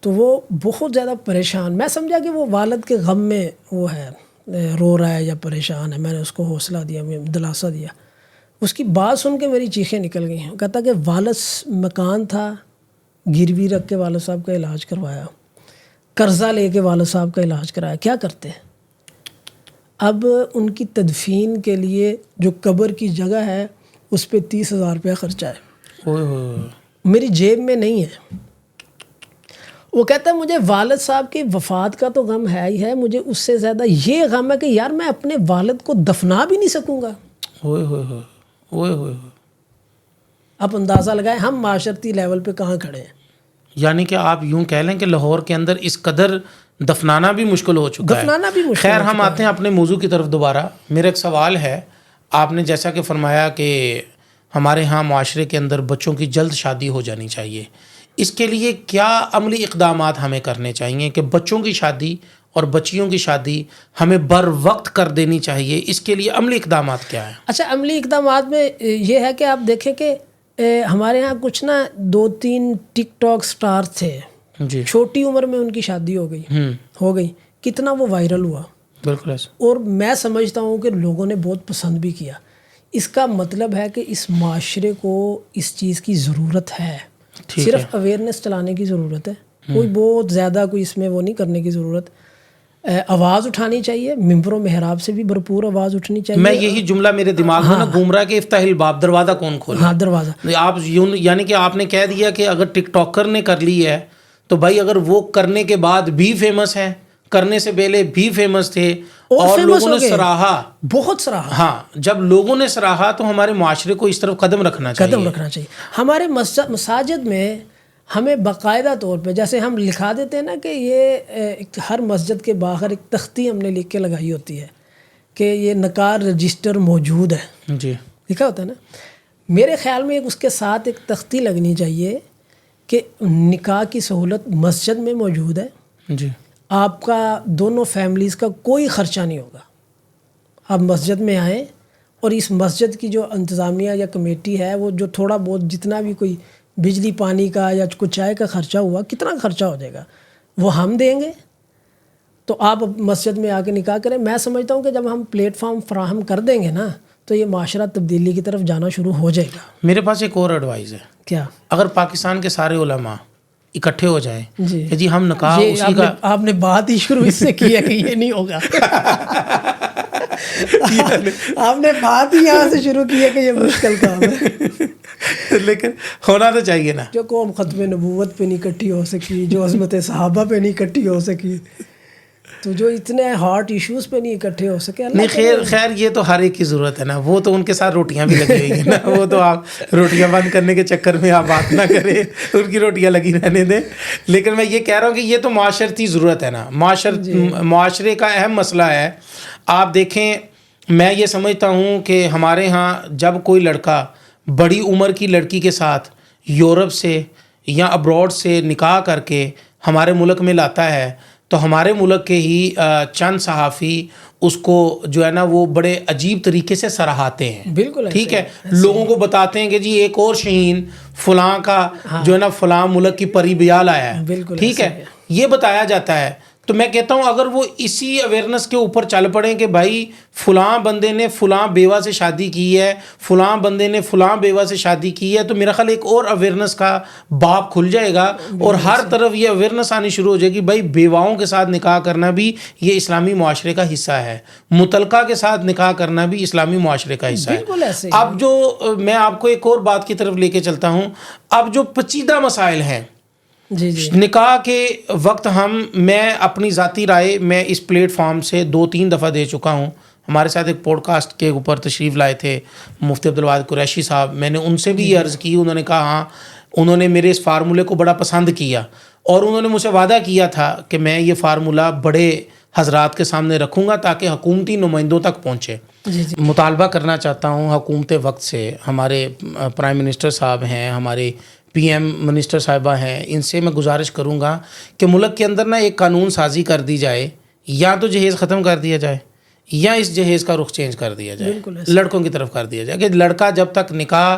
تو وہ بہت زیادہ پریشان، میں سمجھا کہ وہ والد کے غم میں وہ ہے، رو رہا ہے یا پریشان ہے. میں نے اس کو حوصلہ دیا، دلاسا دیا. اس کی بات سن کے میری چیخیں نکل گئیں. وہ کہتا کہ والد مکان تھا گروی رکھ کے والد صاحب کا علاج کروایا، قرضہ لے کے والد صاحب کا علاج کرایا، کیا کرتے ہیں؟ اب ان کی تدفین کے لیے جو قبر کی جگہ ہے اس پہ 30,000 روپیہ خرچہ ہے، میری جیب میں نہیں ہے. وہ کہتا ہے مجھے والد صاحب کی وفات کا تو غم ہے ہی ہے، مجھے اس سے زیادہ یہ غم ہے کہ یار میں اپنے والد کو دفنا بھی نہیں سکوں گا. آپ اندازہ لگائیں ہم معاشرتی لیول پہ کہاں کھڑے ہیں. یعنی کہ آپ یوں کہہ لیں کہ لاہور کے اندر اس قدر دفنانا بھی مشکل ہو چکا ہے. دفنانا بھی مشکل. خیر ہم آتے ہیں اپنے موضوع کی طرف دوبارہ. میرا ایک سوال ہے، آپ نے جیسا کہ فرمایا کہ ہمارے ہاں معاشرے کے اندر بچوں کی جلد شادی ہو جانی چاہیے، اس کے لیے کیا عملی اقدامات ہمیں کرنے چاہیے کہ بچوں کی شادی اور بچیوں کی شادی ہمیں بر وقت کر دینی چاہیے؟ اس کے لیے عملی اقدامات کیا ہیں؟ اچھا، عملی اقدامات میں یہ ہے کہ آپ دیکھیں کہ ہمارے یہاں کچھ نا 2-3 ٹک ٹاک سٹار تھے, جی چھوٹی عمر میں ان کی شادی ہو گئی, کتنا وہ وائرل ہوا, بالکل ایسا. اور میں سمجھتا ہوں کہ لوگوں نے بہت پسند بھی کیا. اس کا مطلب ہے کہ اس معاشرے کو اس چیز کی ضرورت ہے, صرف اویئرنیس چلانے کی ضرورت ہے, کوئی بہت زیادہ کوئی اس میں وہ نہیں کرنے کی ضرورت. آواز اٹھانی چاہیے, ممبر و محراب سے بھی بھرپور آواز اٹھنی چاہیے. میں یہی جملہ میرے دماغ میں نا گھوم رہا ہے کہ افتح الباب, دروازہ کون کھولے. ہاں دروازہ, آپ یعنی کہ آپ نے کہہ دیا کہ اگر ٹک ٹاکر نے کر لی ہے تو بھائی اگر وہ کرنے کے بعد بھی فیمس ہے, کرنے سے پہلے بھی فیمس تھے اور لوگوں نے سراہا, بہت سراہا. ہاں جب لوگوں نے سراہا تو ہمارے معاشرے کو اس طرف قدم رکھنا چاہیے. ہمارے مساجد میں ہمیں باقاعدہ طور پہ جیسے ہم لکھا دیتے ہیں نا کہ یہ ہر مسجد کے باہر ایک تختی ہم نے لکھ کے لگائی ہوتی ہے کہ یہ نکاح رجسٹر موجود ہے, جی لکھا ہوتا ہے نا. میرے خیال میں اس کے ساتھ ایک تختی لگنی چاہیے کہ نکاح کی سہولت مسجد میں موجود ہے, جی آپ کا دونوں فیملیز کا کوئی خرچہ نہیں ہوگا. آپ مسجد میں آئیں اور اس مسجد کی جو انتظامیہ یا کمیٹی ہے وہ جو تھوڑا بہت جتنا بھی کوئی بجلی پانی کا یا کچھ چائے کا خرچہ ہوا, کتنا خرچہ ہو جائے گا وہ ہم دیں گے, تو آپ مسجد میں آ کے نکاح کریں. میں سمجھتا ہوں کہ جب ہم پلیٹ فارم فراہم کر دیں گے نا تو یہ معاشرہ تبدیلی کی طرف جانا شروع ہو جائے گا. میرے پاس ایک اور ایڈوائز ہے. کیا؟ اگر پاکستان کے سارے علماء اکٹھے ہو جائیں جی کہ جی ہم نکاح اسی کا, آپ نے بات ہی شروع اس سے کی ہے کہ یہ نہیں ہوگا. آپ نے بات ہی یہاں سے شروع کی ہے کہ یہ مشکل کام ہے, لیکن ہونا تو چاہیے نا. جو قوم ختم نبوت پہ نہیں اکٹھی ہو سکی, جو عظمت صحابہ پہ نہیں اکٹھی ہو سکی, تو جو اتنے ہارٹ ایشوز پہ نہیں اکٹھے ہو سکے. نہیں خیر یہ تو ہر ایک کی ضرورت ہے نا, وہ تو ان کے ساتھ روٹیاں بھی لگی ہوئی ہیں نا, وہ تو آپ روٹیاں بند کرنے کے چکر میں آپ بات نہ کریں, ان کی روٹیاں لگی رہنے دیں. لیکن میں یہ کہہ رہا ہوں کہ یہ تو معاشرتی ضرورت ہے نا, معاشرے کا اہم مسئلہ ہے. آپ دیکھیں, میں یہ سمجھتا ہوں کہ ہمارے ہاں جب کوئی لڑکا بڑی عمر کی لڑکی کے ساتھ یورپ سے یا ابراڈ سے نکاح کر کے ہمارے ملک میں لاتا ہے تو ہمارے ملک کے ہی چند صحافی اس کو جو ہے نا وہ بڑے عجیب طریقے سے سراہاتے ہیں. بالکل ٹھیک ہے, لوگوں کو بتاتے ہیں کہ جی ایک اور شہین فلاں کا جو ہے نا فلاں ملک کی پری بیال آیا ہے. ٹھیک ہے, یہ بتایا جاتا ہے. تو میں کہتا ہوں اگر وہ اسی اویئرنیس کے اوپر چل پڑیں کہ بھائی فلاں بندے نے فلاں بیوہ سے شادی کی ہے, فلاں بندے نے فلاں بیوہ سے شادی کی ہے, تو میرا خیال ایک اور اویئرنیس کا باب کھل جائے گا اور ہر طرف یہ اویئرنیس آنی شروع ہو جائے گی. بھائی بیواؤں کے ساتھ نکاح کرنا بھی یہ اسلامی معاشرے کا حصہ ہے, متعلقہ کے ساتھ نکاح کرنا بھی اسلامی معاشرے کا حصہ ہے. اب جو میں آپ کو ایک اور بات کی طرف لے کے چلتا ہوں, اب جو پیچیدہ مسائل ہیں جی نکاح کے وقت, میں اپنی ذاتی رائے میں اس پلیٹ فارم سے 2-3 دفعہ دے چکا ہوں. ہمارے ساتھ ایک پوڈ کاسٹ کے اوپر تشریف لائے تھے مفتی عبدالواحد قریشی صاحب, میں نے ان سے بھی یہ عرض کی, انہوں نے کہا ہاں, انہوں نے میرے اس فارمولے کو بڑا پسند کیا اور انہوں نے مجھ سے وعدہ کیا تھا کہ میں یہ فارمولہ بڑے حضرات کے سامنے رکھوں گا تاکہ حکومتی نمائندوں تک پہنچے. مطالبہ کرنا چاہتا ہوں حکومت وقت سے, ہمارے پرائم منسٹر صاحب ہیں, ہمارے پی ایم منسٹر صاحبہ ہیں, ان سے میں گزارش کروں گا کہ ملک کے اندر نا ایک قانون سازی کر دی جائے, یا تو جہیز ختم کر دیا جائے یا اس جہیز کا رخ چینج کر دیا جائے, لڑکوں کی طرف کر دیا جائے کہ لڑکا جب تک نکاح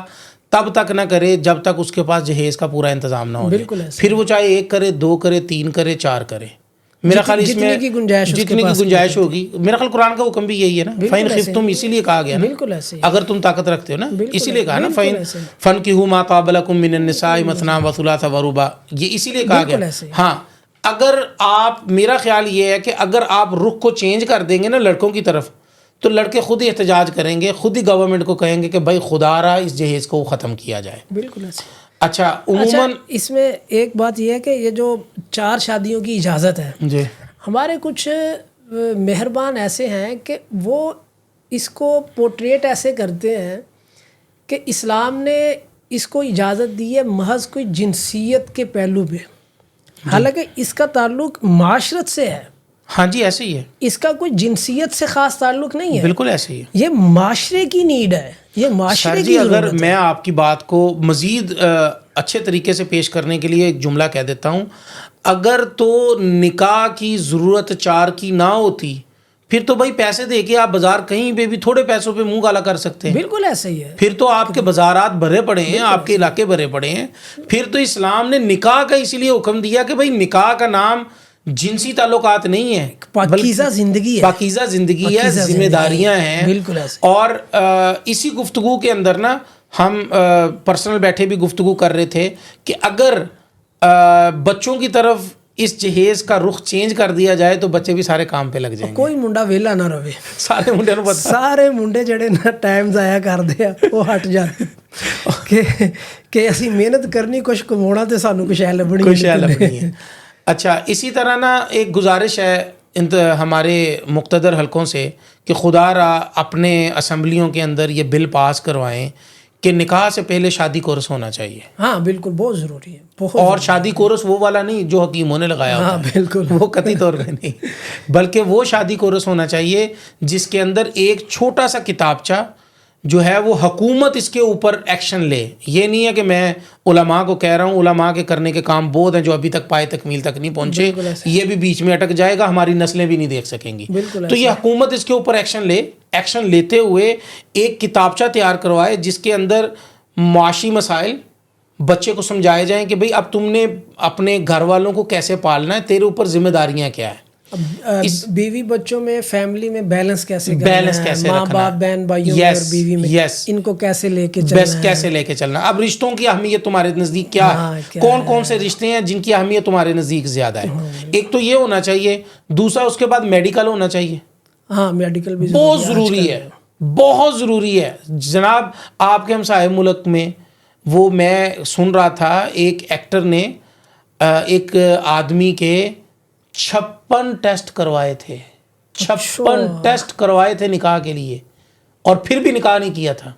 تب تک نہ کرے جب تک اس کے پاس جہیز کا پورا انتظام نہ ہو جائے. پھر وہ چاہے 1 کرے 2 کرے 3 کرے 4 کرے, میرا خیال اس میں جتنی کی گنجائش ہوگی. میرا خیال قرآن کا حکم بھی یہی ہے نا, فَإِنْ خِفْتُمْ اسی لیے کہا گیا نا, اگر تم طاقت رکھتے ہو نا, اسی لیے کہا نا فَانْكِحُوا مَا طَابَ لَكُم مِّنَ النِّسَاءِ مَثْنَىٰ وَثُلَاثَ وَرُبَاعَ, یہ اسی لیے کہا گیا. ہاں, اگر آپ, میرا خیال یہ ہے کہ اگر آپ رخ کو چینج کر دیں گے نا لڑکوں کی طرف, تو لڑکے خود ہی احتجاج کریں گے, خود ہی گورنمنٹ کو کہیں گے کہ بھائی خدا را اس جہیز کو ختم کیا جائے. بالکل ایسے. اچھا, عموماً اس میں ایک بات یہ ہے کہ یہ جو 4 شادیوں کی اجازت ہے, جی ہمارے کچھ مہربان ایسے ہیں کہ وہ اس کو پورٹریٹ ایسے کرتے ہیں کہ اسلام نے اس کو اجازت دی ہے محض کوئی جنسیت کے پہلو پہ, حالانکہ اس کا تعلق معاشرت سے ہے. ہاں جی ایسے ہی ہے, اس کا کوئی جنسیت سے خاص تعلق نہیں ہے. بالکل ایسے ہی ہے, یہ معاشرے کی نیڈ ہے, یہ معاشرے کی ضرورت ہے. اگر میں آپ کی بات کو مزید اچھے طریقے سے پیش کرنے کے لیے ایک جملہ کہہ دیتا ہوں, اگر تو نکاح کی ضرورت 4 کی نہ ہوتی پھر تو بھائی پیسے دے کے آپ بازار کہیں پہ بھی تھوڑے پیسوں پہ منہ کالا کر سکتے ہیں. بالکل ایسا ہی ہے. پھر تو آپ کے بازارات بھرے پڑے ہیں, آپ کے علاقے بھرے پڑے ہیں. پھر تو اسلام نے نکاح کا اسی لیے حکم دیا کہ بھائی نکاح کا نام جنسی تعلقات نہیں ہے, پاکیزہ زندگی ہے, پاکیزہ زندگی ہے, ذمہ داریاں ہیں. بالکل ایسا. اور اسی گفتگو کے اندر نا ہم پرسنل بیٹھے بھی گفتگو کر رہے تھے کہ اگر بچوں کی طرف اس جہیز کا رخ چینج کر دیا جائے تو بچے بھی سارے کام پہ لگ جائیں گے. کوئی منڈا ویلا نہ رہے, سارے منڈے نو پتہ, سارے منڈے جڑے نا ٹائم ضائع کرتے ہیں وہ ہٹ جاتے کہ اسی محنت کرنی, کچھ کمانا تے سانو کچھ لبنی ہے. اچھا, اسی طرح نا ایک گزارش ہے ہمارے مقتدر حلقوں سے کہ خدا را اپنے اسمبلیوں کے اندر یہ بل پاس کروائیں کہ نکاح سے پہلے شادی کورس ہونا چاہیے. ہاں بالکل, بہت ضروری ہے, بہت. اور شادی کورس وہ والا نہیں جو حکیموں نے لگایا ہوتا ہے, بالکل وہ قطعی طور پہ نہیں, بلکہ وہ شادی کورس ہونا چاہیے جس کے اندر ایک چھوٹا سا کتابچہ جو ہے وہ حکومت اس کے اوپر ایکشن لے. یہ نہیں ہے کہ میں علماء کو کہہ رہا ہوں, علماء کے کرنے کے کام بہت ہیں جو ابھی تک پائے تکمیل تک نہیں پہنچے, یہ بھی بیچ میں اٹک جائے گا, ہماری نسلیں بھی نہیں دیکھ سکیں گی. تو یہ حکومت اس کے اوپر ایکشن لے, ایکشن لیتے ہوئے ایک کتابچہ تیار کروائے جس کے اندر معاشی مسائل بچے کو سمجھائے جائیں کہ بھئی اب تم نے اپنے گھر والوں کو کیسے پالنا ہے, تیرے اوپر ذمہ داریاں کیا ہیں, بیوی بچوں میں, فیملی میں بیلنس کیسے کرنا ہے, ماں باپ بہن بھائیوں اور بیوی میں ان کو کیسے لے کے چلنا ہے, کیسے لے کے چلنا. اب رشتوں کی اہمیت تمہارے نزدیک کیا ہے, کون کون سے رشتے ہیں جن کی اہمیت تمہارے نزدیک زیادہ ہے. ایک تو یہ ہونا چاہیے, دوسرا اس کے بعد میڈیکل ہونا چاہیے. ہاں میڈیکل بھی بہت ضروری ہے, بہت ضروری ہے جناب. آپ کے ہمسائے ملک میں وہ میں سن رہا تھا ایک ایکٹر نے ایک آدمی کے 56 ٹیسٹ کروائے تھے, 56 ٹیسٹ کروائے تھے نکاح کے لیے, اور پھر بھی نکاح نہیں کیا تھا.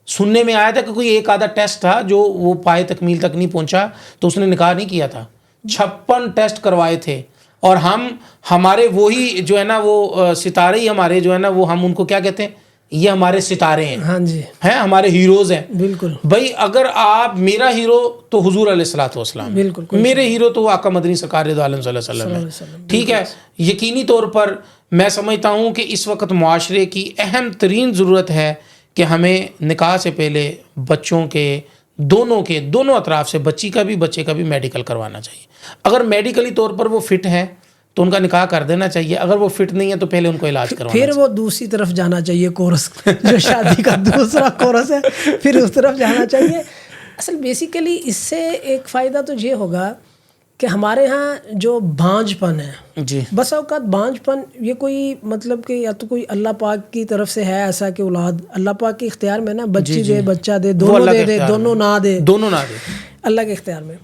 سننے میں آیا تھا کہ کوئی ایک آدھا ٹیسٹ تھا جو وہ پائے تکمیل تک نہیں پہنچا تو اس نے نکاح نہیں کیا تھا. 56 ٹیسٹ کروائے تھے. اور ہمارے وہی جو ہے نا وہ ستارے ہی ہمارے جو ہے نا وہ ہم ان کو کیا کہتے ہیں, یہ ہمارے ستارے ہیں. ہاں جی, ہیں ہمارے ہیروز ہیں. بالکل بھائی اگر آپ, میرا ہیرو تو حضور علیہ الصلوۃ والسلام, بالکل, میرے ہیرو تو آقا مدنی سرکار دو عالم صلی اللہ علیہ وسلم ہے. ٹھیک ہے, یقینی طور پر میں سمجھتا ہوں کہ اس وقت معاشرے کی اہم ترین ضرورت ہے کہ ہمیں نکاح سے پہلے بچوں کے دونوں اطراف سے, بچی کا بھی بچے کا بھی میڈیکل کروانا چاہیے. اگر میڈیکلی طور پر وہ فٹ ہے تو ان کا نکاح کر دینا چاہیے, اگر وہ فٹ نہیں ہے تو پہلے ان کو علاج کروانا پھر وہ دوسری طرف جانا چاہیے, کورس جو شادی کا دوسرا کورس ہے پھر اس طرف جانا چاہیے. اصل بیسیکلی اس سے ایک فائدہ تو یہ ہوگا کہ ہمارے ہاں جو بانجھ پن ہے, جی بس اوقات بانجھ پن یہ کوئی مطلب کہ یا تو کوئی اللہ پاک کی طرف سے ہے ایسا کہ اولاد اللہ پاک کے اختیار میں نا, بچی دے بچہ دے, دونوں دے دے, دونوں نہ دے, اللہ کے اختیار میں.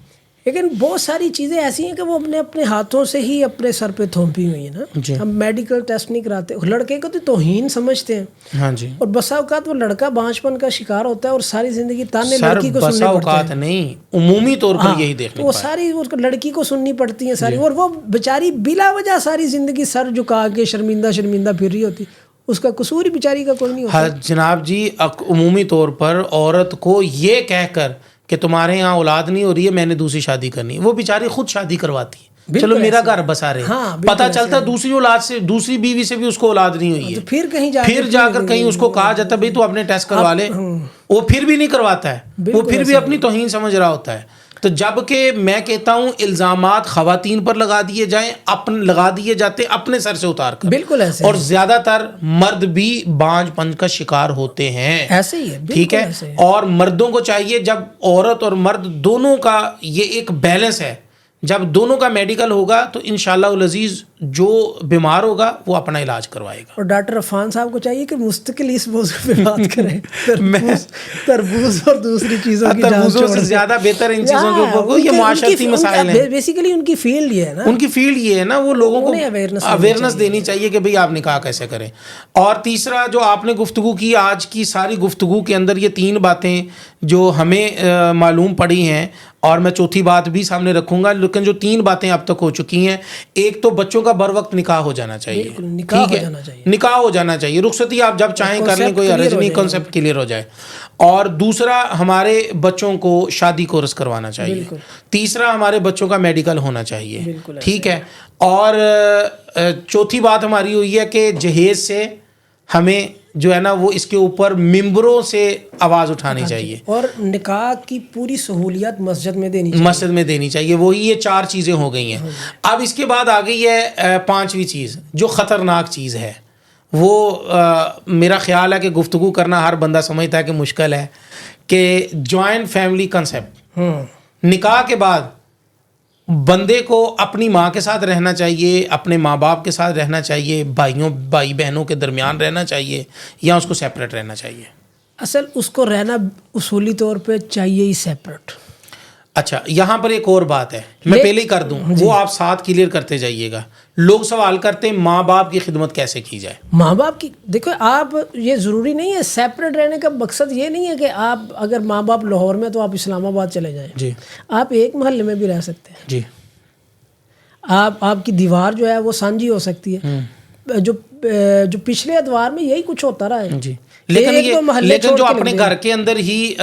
لیکن بہت ساری چیزیں ایسی ہیں کہ وہ اپنے ہاتھوں سے ہی اپنے سر پہ تھوپی ہوئی ہیں نا. ہم میڈیکل ٹیسٹ نہیں کراتے, لڑکے کو تو توہین سمجھتے ہیں. ہاں جی, اور بسا اوقات وہ لڑکا بانجھ پن کا شکار ہوتا ہے اور ساری زندگی تانے لڑکی کو سننے پڑتے ہیں. نہیں, عمومی طور پر یہی دیکھنے وہ ساری لڑکی کو سننی پڑتی ہیں ساری, اور وہ بیچاری بلا وجہ ساری زندگی سر جھکا کے شرمندہ پھر رہی ہوتی, اس کا قصور ہی بیچاری کا کوئی نہیں ہوتا. جناب جی, عمومی طور پر عورت کو یہ کہہ کر کہ تمہارے یہاں اولاد نہیں ہو رہی ہے, میں نے دوسری شادی کرنی, وہ بیچاری خود شادی کرواتی ہے, چلو میرا گھر بسا رہے, پتہ چلتا دوسری اولاد سے, دوسری بیوی سے بھی اس کو اولاد نہیں ہوئی ہے, پھر جا کر کہیں اس کو کہا جاتا ہے بھئی تو اپنے ٹیسٹ کروا لے, وہ پھر بھی نہیں کرواتا ہے, وہ پھر بھی اپنی توہین سمجھ رہا ہوتا ہے. تو جب کہ میں کہتا ہوں الزامات خواتین پر لگا دیے جاتے اپنے سر سے اتار کر, بالکل ایسے, اور زیادہ تر مرد بھی بانجھ پن کا شکار ہوتے ہیں. ایسے ہی ہے, ٹھیک ہے. اور مردوں کو چاہیے جب عورت اور مرد دونوں کا یہ ایک بیلنس ہے, جب دونوں کا میڈیکل ہوگا تو انشاءاللہ العزیز جو بیمار ہوگا وہ اپنا علاج کروائے گا. اور ڈاکٹر عفان صاحب کو چاہیے کہ مستقل اس موضوع پہ بات کریں, تربوز اور دوسری چیزوں کی تربوزوں سے زیادہ بہتر ان چیزوں کے اوپر, یہ معاشرتی مسائل ہیں, بیسیکلی ان کی فیلڈ یہ ہے نا, ان کی فیلڈ یہ ہے نا, وہ لوگوں کو اویئرنیس دینی چاہیے کہ بھئی آپ نکاح کیسے کریں. اور تیسرا جو آپ نے گفتگو کی, آج کی ساری گفتگو کے اندر یہ 3 باتیں جو ہمیں معلوم پڑی ہیں, اور میں چوتھی بات بھی سامنے رکھوں گا, لیکن جو 3 باتیں اب تک ہو چکی ہیں, ایک تو بچوں کا بر وقت نکاح ہو جانا چاہیے, ٹھیک ہے, نکاح ہو جانا چاہیے, رخصتی آپ جب چاہیں کر لیں, کوئی حرج نہیں, کانسیپٹ کلیئر ہو جائے. اور دوسرا ہمارے بچوں کو شادی کورس کروانا چاہیے, تیسرا ہمارے بچوں کا میڈیکل ہونا چاہیے, ٹھیک ہے, اور چوتھی بات ہماری ہوئی ہے کہ جہیز سے ہمیں جو ہے نا وہ اس کے اوپر ممبروں سے آواز اٹھانی چاہیے, اور نکاح کی پوری سہولیات مسجد میں دینی چاہیے. وہی یہ 4 چیزیں ہو گئی ہیں. اب اس کے بعد آ گئی ہے 5ویں چیز جو خطرناک چیز ہے. وہ میرا خیال ہے کہ گفتگو کرنا ہر بندہ سمجھتا ہے کہ مشکل ہے, کہ جوائنٹ فیملی کنسیپٹ. نکاح کے بعد بندے کو اپنی ماں کے ساتھ رہنا چاہیے, اپنے ماں باپ کے ساتھ رہنا چاہیے, بھائی بہنوں کے درمیان رہنا چاہیے, یا اس کو سیپریٹ رہنا چاہیے؟ اصل اس کو رہنا اصولی طور پہ چاہیے ہی سیپریٹ. اچھا, یہاں پر ایک اور بات ہے, میں پہلے ہی کر دوں, وہ آپ ساتھ کلیئر کرتے جائیے گا. لوگ سوال کرتے ہیں ماں باپ کی خدمت کیسے کی جائے. ماں باپ کی دیکھو, آپ یہ ضروری نہیں ہے سیپریٹ رہنے کا مقصد یہ نہیں ہے کہ آپ اگر ماں باپ لاہور میں تو آپ اسلام آباد چلے جائیں. جی, آپ ایک محلے میں بھی رہ سکتے ہیں. جی, آپ کی دیوار جو ہے وہ سانجھی ہو سکتی ہے. جو پچھلے ادوار میں یہی کچھ ہوتا رہا ہے. جی, لیکن جو اپنے گھر کے اندر ہی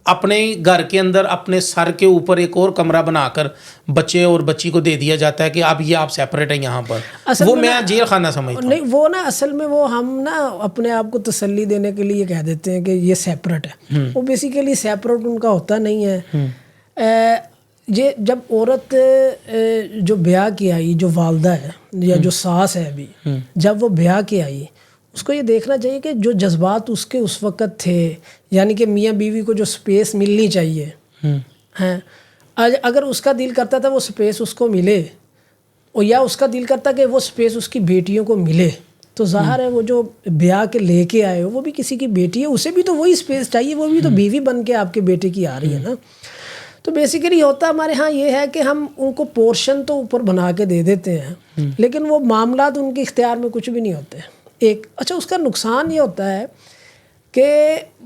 اپنے گھر کے اندر اپنے سر کے اوپر ایک اور کمرہ بنا کر بچے اور بچی کو دے دیا جاتا ہے کہ اب یہ آپ سیپریٹ ہیں یہاں پر, وہ میں جیل خانہ سمجھتا ہوں. نہیں, وہ نا اصل میں وہ ہم نا اپنے آپ کو تسلی دینے کے لیے کہہ دیتے ہیں کہ یہ سیپریٹ ہے. وہ بیسیکلی سیپریٹ ان کا ہوتا نہیں ہے. یہ جب عورت جو بیاہ کی آئی, جو والدہ ہے یا جو ساس ہے ابھی, جب وہ بیاہ کی آئی, اس کو یہ دیکھنا چاہیے کہ جو جذبات اس کے اس وقت تھے, یعنی کہ میاں بیوی کو جو سپیس ملنی چاہیے ہیں, اگر اس کا دل کرتا تھا وہ سپیس اس کو ملے, اور یا اس کا دل کرتا کہ وہ سپیس اس کی بیٹیوں کو ملے, تو ظاہر ہے وہ جو بیاہ کے لے کے آئے وہ بھی کسی کی بیٹی ہے, اسے بھی تو وہی سپیس چاہیے, وہ بھی تو بیوی بن کے آپ کے بیٹے کی آ رہی ہے نا. تو بیسیکلی ہوتا ہمارے ہاں یہ ہے کہ ہم ان کو پورشن تو اوپر بنا کے دے دیتے ہیں, لیکن وہ معاملات ان کے اختیار میں کچھ بھی نہیں ہوتے. اچھا, اس کا نقصان یہ ہوتا ہے کہ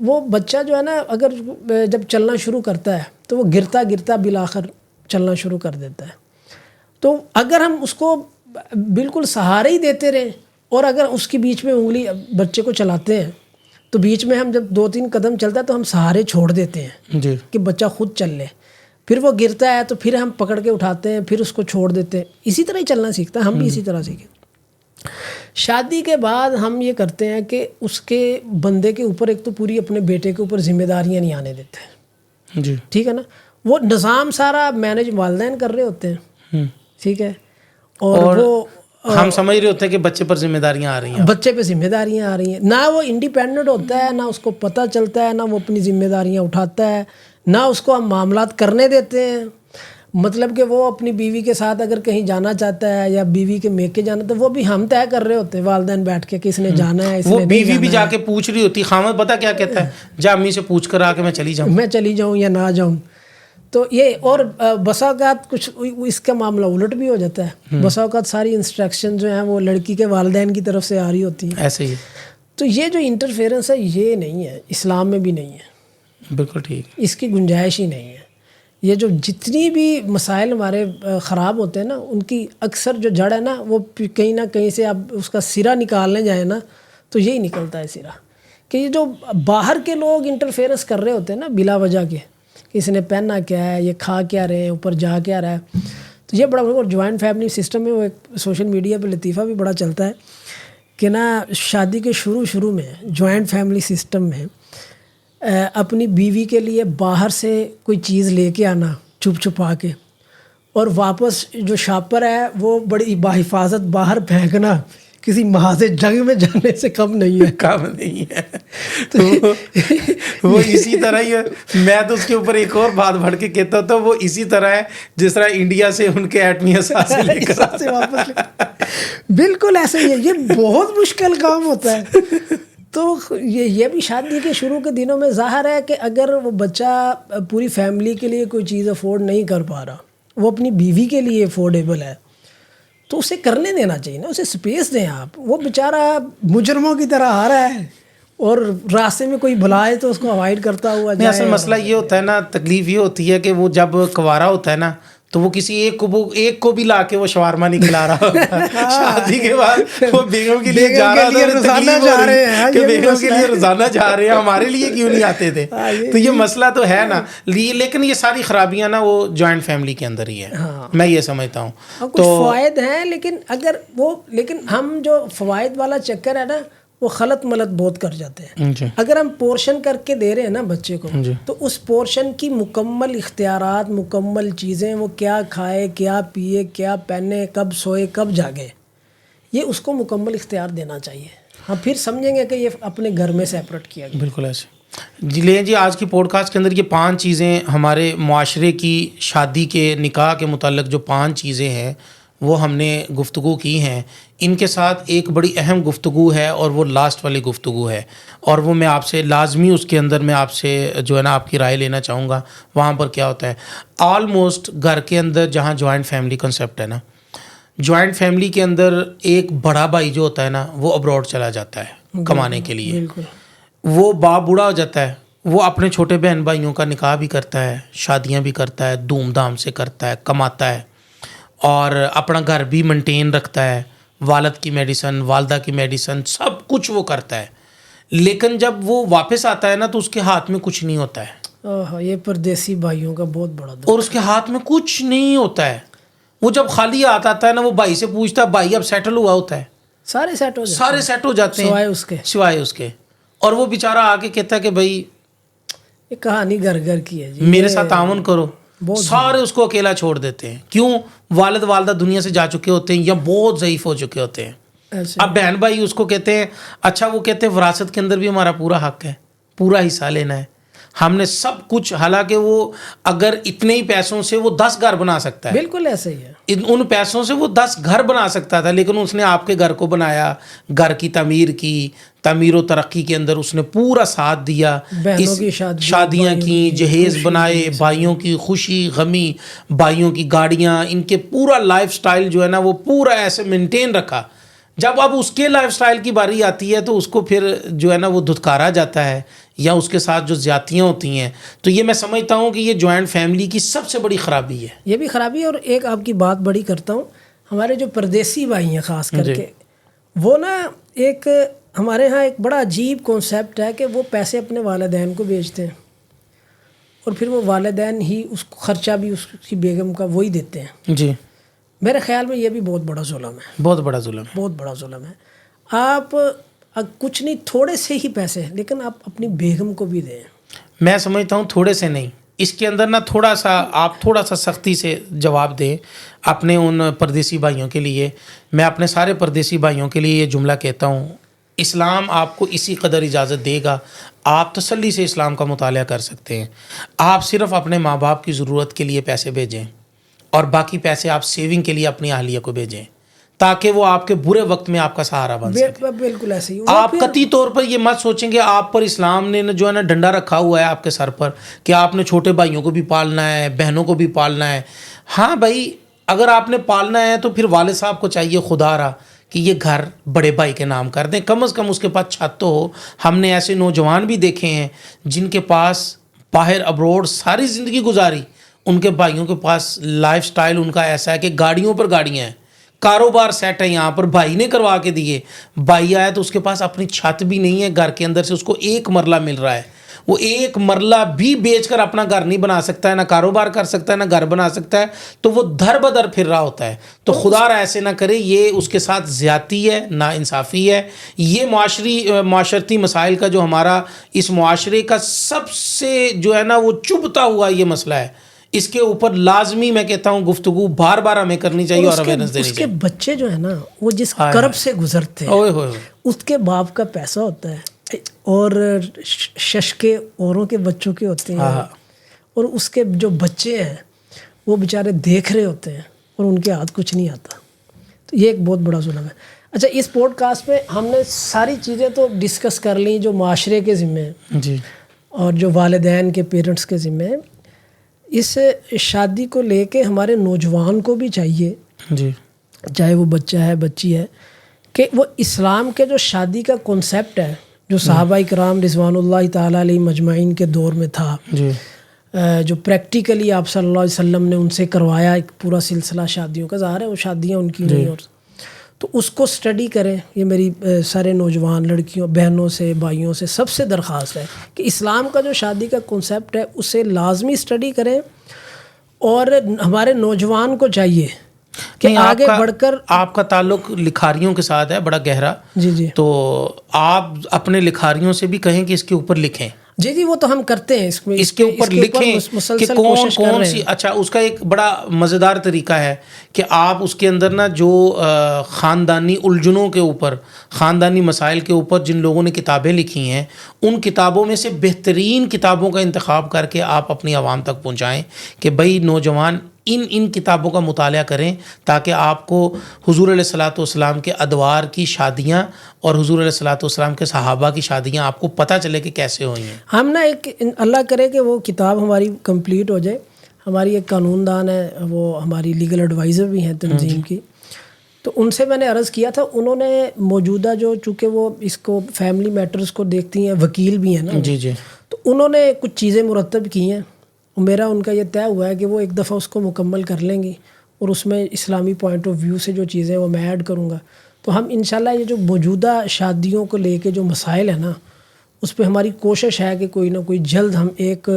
وہ بچہ جو ہے نا اگر جب چلنا شروع کرتا ہے تو وہ گرتا گرتا بالآخر چلنا شروع کر دیتا ہے. تو اگر ہم اس کو بالکل سہارے ہی دیتے رہیں, اور اگر اس کی بیچ میں انگلی بچے کو چلاتے ہیں تو بیچ میں ہم جب 2-3 قدم چلتا ہے تو ہم سہارے چھوڑ دیتے ہیں کہ بچہ خود چل لے, پھر وہ گرتا ہے تو پھر ہم پکڑ کے اٹھاتے ہیں, پھر اس کو چھوڑ دیتے ہیں. اسی طرح ہی چلنا سیکھتا ہے, ہم بھی اسی طرح سیکھیں. شادی کے بعد ہم یہ کرتے ہیں کہ اس کے بندے کے اوپر ایک تو پوری اپنے بیٹے کے اوپر ذمہ داریاں نہیں آنے دیتے ہیں. جی, ٹھیک ہے نا, وہ نظام سارا مینج والدین کر رہے ہوتے ہیں. ٹھیک ہے, اور وہ ہم سمجھ رہے ہوتے ہیں کہ بچے پر ذمہ داریاں آ رہی ہیں, بچے پہ ذمہ داریاں آ رہی ہیں. نہ وہ انڈیپینڈنٹ ہوتا ہے, نہ اس کو پتہ چلتا ہے, نہ وہ اپنی ذمہ داریاں اٹھاتا ہے, نہ اس کو ہم معاملات کرنے دیتے ہیں. مطلب کہ وہ اپنی بیوی کے ساتھ اگر کہیں جانا چاہتا ہے یا بیوی کے میکے جانا, تو وہ بھی ہم طے کر رہے ہوتے ہیں والدین بیٹھ کے کہ اس نے جانا ہے, وہ بیوی بھی جا کے پوچھ رہی ہوتی, خامد پتہ کیا کہتا ہے, جا امی سے پوچھ کر آ کے میں چلی جاؤں یا نہ جاؤں. تو یہ, اور بسا اوقات کچھ اس کا معاملہ الٹ بھی ہو جاتا ہے. بسا اوقات ساری انسٹرکشن جو ہیں وہ لڑکی کے والدین کی طرف سے آ رہی ہوتی ہیں. ایسے ہی. تو یہ جو انٹرفیئرنس ہے یہ نہیں ہے, اسلام میں بھی نہیں ہے. بالکل ٹھیک, اس کی گنجائش ہی نہیں ہے. یہ جو جتنی بھی مسائل ہمارے خراب ہوتے ہیں نا, ان کی اکثر جو جڑ ہے نا, وہ کہیں نہ کہیں سے آپ اس کا سرا نکالنے جائیں نا تو یہی نکلتا ہے سرا, کہ یہ جو باہر کے لوگ انٹرفیئرنس کر رہے ہوتے ہیں نا بلا وجہ کے, کہ اس نے پہننا کیا ہے, یہ کھا کیا رہے ہیں, اوپر جا کیا رہا ہے. تو یہ بڑا, اور جوائنٹ فیملی سسٹم میں وہ ایک سوشل میڈیا پہ لطیفہ بھی بڑا چلتا ہے کہ نا شادی کے شروع میں جوائنٹ فیملی سسٹم میں اپنی بیوی کے لیے باہر سے کوئی چیز لے کے آنا چھپ چھپا کے, اور واپس جو شاپر ہے وہ بڑی باحفاظت باہر پھینکنا کسی محاذ جنگ میں جانے سے کم نہیں ہے. کم نہیں ہے. وہ اسی طرح ہی ہے. میں تو اس کے اوپر ایک اور بات بڑھ کے کہتا ہوں, تو وہ اسی طرح ہے جس طرح انڈیا سے ان کے ایٹمی اثاثے لے کر واپس. بالکل ایسا ہی ہے. یہ بہت مشکل کام ہوتا ہے. تو یہ بھی شادی کے شروع کے دنوں میں ظاہر ہے کہ اگر وہ بچہ پوری فیملی کے لیے کوئی چیز افورڈ نہیں کر پا رہا, وہ اپنی بیوی کے لیے افورڈیبل ہے, تو اسے کرنے دینا چاہیے نا, اسے سپیس دیں آپ. وہ بیچارہ مجرموں کی طرح آ رہا ہے اور راستے میں کوئی بلائے تو اس کو اوائڈ کرتا ہوا جائے. اصل مسئلہ یہ ہوتا ہے نا, تکلیف یہ ہوتی ہے کہ وہ جب کنوارا ہوتا ہے نا تو وہ کسی ایک کو بھی لا کے وہ شاورما نہیں کھلا رہا ہوتا. شادی کے بعد وہ بیگم کے لیے جا رہا تھا, روزانہ جا رہے ہیں کہ بیگم کے لیے روزانہ جا رہے ہیں, ہمارے لیے کیوں نہیں آتے تھے. تو یہ مسئلہ تو ہے نا, لیکن یہ ساری خرابیاں نا وہ جوائنٹ فیملی کے اندر ہی ہے, میں یہ سمجھتا ہوں. کچھ فوائد ہیں, لیکن ہم جو فوائد والا چکر ہے نا وہ خلط ملط بہت کر جاتے ہیں. اگر ہم پورشن کر کے دے رہے ہیں نا بچے کو, تو اس پورشن کی مکمل اختیارات, مکمل چیزیں, وہ کیا کھائے, کیا پیے, کیا پہنے, کب سوئے, کب جاگے, یہ اس کو مکمل اختیار دینا چاہیے. ہم پھر سمجھیں گے کہ یہ اپنے گھر میں سیپریٹ کیا گیا. بالکل ایسے. جی آج کی پوڈ کاسٹ کے اندر یہ 5 چیزیں ہمارے معاشرے کی شادی کے نکاح کے متعلق جو 5 چیزیں ہیں وہ ہم نے گفتگو کی ہیں. ان کے ساتھ ایک بڑی اہم گفتگو ہے اور وہ لاسٹ والی گفتگو ہے, اور وہ میں آپ سے لازمی اس کے اندر میں آپ سے جو ہے نا آپ کی رائے لینا چاہوں گا. وہاں پر کیا ہوتا ہے, آلموسٹ گھر کے اندر جہاں جوائنٹ فیملی کنسیپٹ ہے نا, جوائنٹ فیملی کے اندر ایک بڑا بھائی جو ہوتا ہے نا وہ ابراڈ چلا جاتا ہے کمانے کے لیے. وہ باپ بوڑھا ہو جاتا ہے, وہ اپنے چھوٹے بہن بھائیوں کا نکاح بھی کرتا ہے, شادیاں بھی کرتا ہے, دھوم دھام سے کرتا ہے, کماتا ہے, اور اپنا گھر بھی مینٹین رکھتا ہے, والد کی میڈیسن, والدہ کی میڈیسن, سب کچھ وہ کرتا ہے. لیکن جب وہ واپس آتا ہے نا تو اس کے ہاتھ میں کچھ نہیں ہوتا ہے. یہ پردیسی بھائیوں کا بہت بڑا اور اس کے ہاتھ میں کچھ نہیں ہوتا ہے. وہ جب خالی ہاتھ آتا ہے نا, وہ بھائی سے پوچھتا ہے, بھائی اب سیٹل ہوا ہوتا ہے, سارے سیٹ ہو جاتے ہیں سوائے اس کے. اور وہ بیچارہ آ کے کہتا ہے کہ بھائی یہ کہانی گھر گھر کی ہے جی, میرے ساتھ تعاون کرو. سارے اس کو اکیلا چھوڑ دیتے ہیں. کیوں؟ والد والدہ دنیا سے جا چکے ہوتے ہیں یا بہت ضعیف ہو چکے ہوتے ہیں. اب بہن بھائی اس کو کہتے ہیں, اچھا وہ کہتے ہیں وراثت کے اندر بھی ہمارا پورا حق ہے, پورا حصہ لینا ہے, ہم نے سب کچھ. حالانکہ وہ اگر اتنے ہی پیسوں سے وہ 10 گھر بنا سکتا ہے, بالکل ایسے ہی ہے, ان پیسوں سے وہ 10 گھر بنا سکتا تھا, لیکن اس نے آپ کے گھر کو بنایا, گھر کی تعمیر و ترقی کے اندر اس نے پورا ساتھ دیا, بہنوں کی شادیاں کی, جہیز بنائے, بھائیوں کی خوشی غمی, بھائیوں کی گاڑیاں, ان کے پورا لائف سٹائل جو ہے نا وہ پورا ایسے مینٹین رکھا. جب اب اس کے لائف سٹائل کی باری آتی ہے تو اس کو پھر جو ہے نا وہ دھتکارا جاتا ہے یا اس کے ساتھ جو زیادتیاں ہوتی ہیں. تو یہ میں سمجھتا ہوں کہ یہ جوائنٹ فیملی کی سب سے بڑی خرابی ہے. یہ بھی خرابی ہے. اور ایک آپ کی بات بڑی کرتا ہوں, ہمارے جو پردیسی بھائی ہیں خاص کر کے, وہ نا ایک ہمارے ہاں ایک بڑا عجیب کانسیپٹ ہے کہ وہ پیسے اپنے والدین کو بیچتے ہیں, اور پھر وہ والدین ہی اس کو خرچہ بھی اس کی بیگم کا وہی دیتے ہیں. جی, میرے خیال میں یہ بھی بہت بڑا ظلم ہے, بہت بڑا ظلم ہے, بہت بڑا ظلم ہے. آپ کچھ نہیں, تھوڑے سے ہی پیسے, لیکن آپ اپنی بیگم کو بھی دیں. میں سمجھتا ہوں تھوڑے سے نہیں, اس کے اندر نا تھوڑا سا سختی سے جواب دیں اپنے ان پردیسی بھائیوں کے لیے. میں اپنے سارے پردیسی بھائیوں کے لیے یہ جملہ کہتا ہوں, اسلام آپ کو اسی قدر اجازت دے گا, آپ تسلی سے اسلام کا مطالعہ کر سکتے ہیں. آپ صرف اپنے ماں باپ کی ضرورت کے لیے پیسے بھیجیں, اور باقی پیسے آپ سیونگ کے لیے اپنی اہلیہ کو بھیجیں, تاکہ وہ آپ کے برے وقت میں آپ کا سہارا بن سکے. بالکل ایسے ہی. آپ قطعی طور پر یہ مت سوچیں کہ آپ پر اسلام نے جو ہے نا ڈنڈا رکھا ہوا ہے آپ کے سر پر, کہ آپ نے چھوٹے بھائیوں کو بھی پالنا ہے, بہنوں کو بھی پالنا ہے. ہاں بھائی, اگر آپ نے پالنا ہے تو پھر والد صاحب کو چاہیے خدا را کہ یہ گھر بڑے بھائی کے نام کر دیں, کم از کم اس کے پاس چھت تو ہو. ہم نے ایسے نوجوان بھی دیکھے ہیں جن کے پاس باہر ابروڈ ساری زندگی گزاری, ان کے بھائیوں کے پاس لائف سٹائل ان کا ایسا ہے کہ گاڑیوں پر گاڑیاں ہیں, کاروبار سیٹ ہے یہاں پر, بھائی نے کروا کے دیے. بھائی آیا تو اس کے پاس اپنی چھت بھی نہیں ہے, گھر کے اندر سے اس کو 1 مرلہ مل رہا ہے. وہ 1 مرلہ بھی بیچ کر اپنا گھر نہیں بنا سکتا ہے, نہ کاروبار کر سکتا ہے, نہ گھر بنا سکتا ہے, تو وہ دھر بدر پھر رہا ہوتا ہے. تو خدا را ایسے نہ کرے, یہ اس کے ساتھ زیادتی ہے, نا انصافی ہے. یہ معاشرتی مسائل کا جو ہمارا اس معاشرے کا سب سے جو ہے نا وہ چبھتا ہوا یہ مسئلہ ہے, اس کے اوپر لازمی میں کہتا ہوں گفتگو بار بار ہمیں کرنی چاہیے اور اویئرنیس دینی چاہیے. اس کے بچے جو ہے نا وہ جس کرب سے گزرتے ہیں, اس کے باپ کا پیسہ ہوتا ہے, اور ششکے اوروں کے بچوں کے ہوتے ہیں, اور اس کے جو بچے ہیں وہ بیچارے دیکھ رہے ہوتے ہیں اور ان کے ہاتھ کچھ نہیں آتا. تو یہ ایک بہت بڑا ظلم ہے. اچھا, اس پوڈ کاسٹ پہ ہم نے ساری چیزیں تو ڈسکس کر لیں جو معاشرے کے ذمہ ہیں جی, اور جو والدین کے پیرنٹس کے ذمہ ہیں. اس شادی کو لے کے ہمارے نوجوان کو بھی چاہیے, جی, چاہے وہ بچہ ہے بچی ہے, کہ وہ اسلام کے جو شادی کا کنسیپٹ ہے جو صحابہ کرام رضوان اللہ تعالیٰ علیہ مجمعین کے دور میں تھا, جی, جو پریکٹیکلی آپ صلی اللہ علیہ وسلم نے ان سے کروایا ایک پورا سلسلہ شادیوں کا، ظاہر ہے وہ شادیاں ان کی نہیں، اور تو اس کو اسٹڈی کریں. یہ میری سارے نوجوان لڑکیوں، بہنوں سے، بھائیوں سے سب سے درخواست ہے کہ اسلام کا جو شادی کا کنسیپٹ ہے اسے لازمی اسٹڈی کریں. اور ہمارے نوجوان کو چاہیے کہ آگے بڑھ کر، آپ کا تعلق لکھاریوں کے ساتھ ہے بڑا گہرا، جی تو آپ اپنے لکھاریوں سے بھی کہیں کہ اس کے اوپر لکھیں. جی وہ تو ہم کرتے ہیں، اس کے اوپر لکھیں کہ کون کون سی. اچھا، اس کا ایک بڑا مزیدار طریقہ ہے کہ آپ اس کے اندر نا جو خاندانی الجھنوں کے اوپر، خاندانی مسائل کے اوپر جن لوگوں نے کتابیں لکھی ہیں، ان کتابوں میں سے بہترین کتابوں کا انتخاب کر کے آپ اپنی عوام تک پہنچائیں کہ بھئی نوجوان ان کتابوں کا مطالعہ کریں، تاکہ آپ کو حضور علیہ الصلوۃ والسلام کے ادوار کی شادیاں اور حضور علیہ الصلوۃ والسلام کے صحابہ کی شادیاں آپ کو پتہ چلے کہ کیسے ہوئی ہیں. ہم نا ایک اللہ کرے کہ وہ کتاب ہماری کمپلیٹ ہو جائے. ہماری ایک قانون دان ہے، وہ ہماری لیگل ایڈوائزر بھی ہیں تنظیم کی، تو ان سے میں نے عرض کیا تھا، انہوں نے موجودہ جو چونکہ وہ اس کو فیملی میٹرز کو دیکھتی ہیں، وکیل بھی ہیں نا، جی تو انہوں نے کچھ چیزیں مرتب کی ہیں. میرا ان کا یہ طے ہوا ہے کہ وہ ایک دفعہ اس کو مکمل کر لیں گی، اور اس میں اسلامی پوائنٹ آف ویو سے جو چیزیں وہ میں ایڈ کروں گا. تو ہم انشاءاللہ یہ جو موجودہ شادیوں کو لے کے جو مسائل ہیں نا، اس پہ ہماری کوشش ہے کہ کوئی نہ کوئی جلد ہم ایک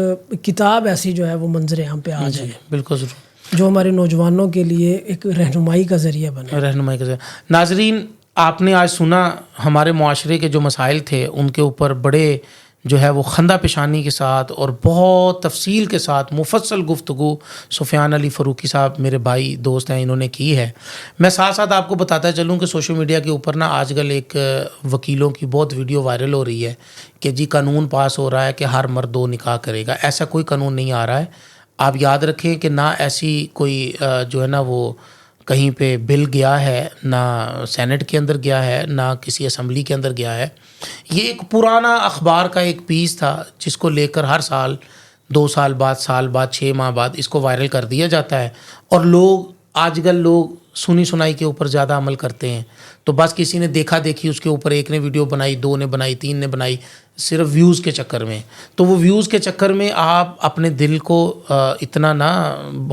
کتاب ایسی جو ہے وہ منظر عام پہ آ جائے. بالکل ضرور، جو ہمارے نوجوانوں کے لیے ایک رہنمائی کا ذریعہ بنے. رہنمائی کا ذریعہ. ناظرین، آپ نے آج سنا ہمارے معاشرے کے جو مسائل تھے ان کے اوپر بڑے جو ہے وہ خندہ پیشانی کے ساتھ اور بہت تفصیل کے ساتھ مفصل گفتگو سفیان علی فاروقی صاحب میرے بھائی دوست ہیں انہوں نے کی ہے. میں ساتھ ساتھ آپ کو بتاتا چلوں کہ سوشل میڈیا کے اوپر نا آج کل ایک وکیلوں کی بہت ویڈیو وائرل ہو رہی ہے کہ جی قانون پاس ہو رہا ہے کہ ہر مرد 2 نکاح کرے گا. ایسا کوئی قانون نہیں آ رہا ہے. آپ یاد رکھیں کہ نہ ایسی کوئی جو ہے نا وہ کہیں پہ بل گیا ہے، نہ سینٹ کے اندر گیا ہے، نہ کسی اسمبلی کے اندر گیا ہے. یہ ایک پرانا اخبار کا ایک پیس تھا جس کو لے کر ہر سال 2 سال بعد 6 ماہ بعد اس کو وائرل کر دیا جاتا ہے، اور آج کل لوگ سنی سنائی کے اوپر زیادہ عمل کرتے ہیں. تو بس کسی نے دیکھا دیکھی اس کے اوپر ایک نے ویڈیو بنائی، 2 نے بنائی، 3 نے بنائی، صرف ویوز کے چکر میں. تو وہ ویوز کے چکر میں آپ اپنے دل کو اتنا نہ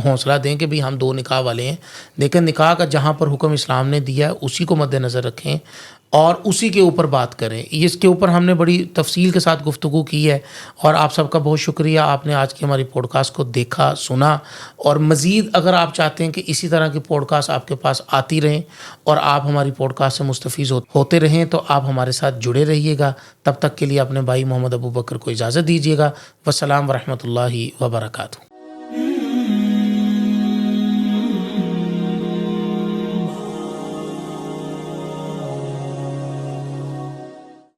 حوصلہ دیں کہ بھئی ہم 2 نکاح والے ہیں. لیکن نکاح کا جہاں پر حکم اسلام نے دیا ہے اسی کو مد نظر رکھیں اور اسی کے اوپر بات کریں. اس کے اوپر ہم نے بڑی تفصیل کے ساتھ گفتگو کی ہے، اور آپ سب کا بہت شکریہ. آپ نے آج کی ہماری پوڈ کاسٹ کو دیکھا، سنا، اور مزید اگر آپ چاہتے ہیں کہ اسی طرح کی پوڈ کاسٹ آپ کے پاس آتی رہیں اور آپ ہماری پوڈ کاسٹ سے مستفید ہوتے رہیں تو آپ ہمارے ساتھ جڑے رہیے گا. تب تک کے لیے اپنے بھائی محمد ابو بکر کو اجازت دیجیے گا. والسلام ورحمۃ اللہ وبرکاتہ.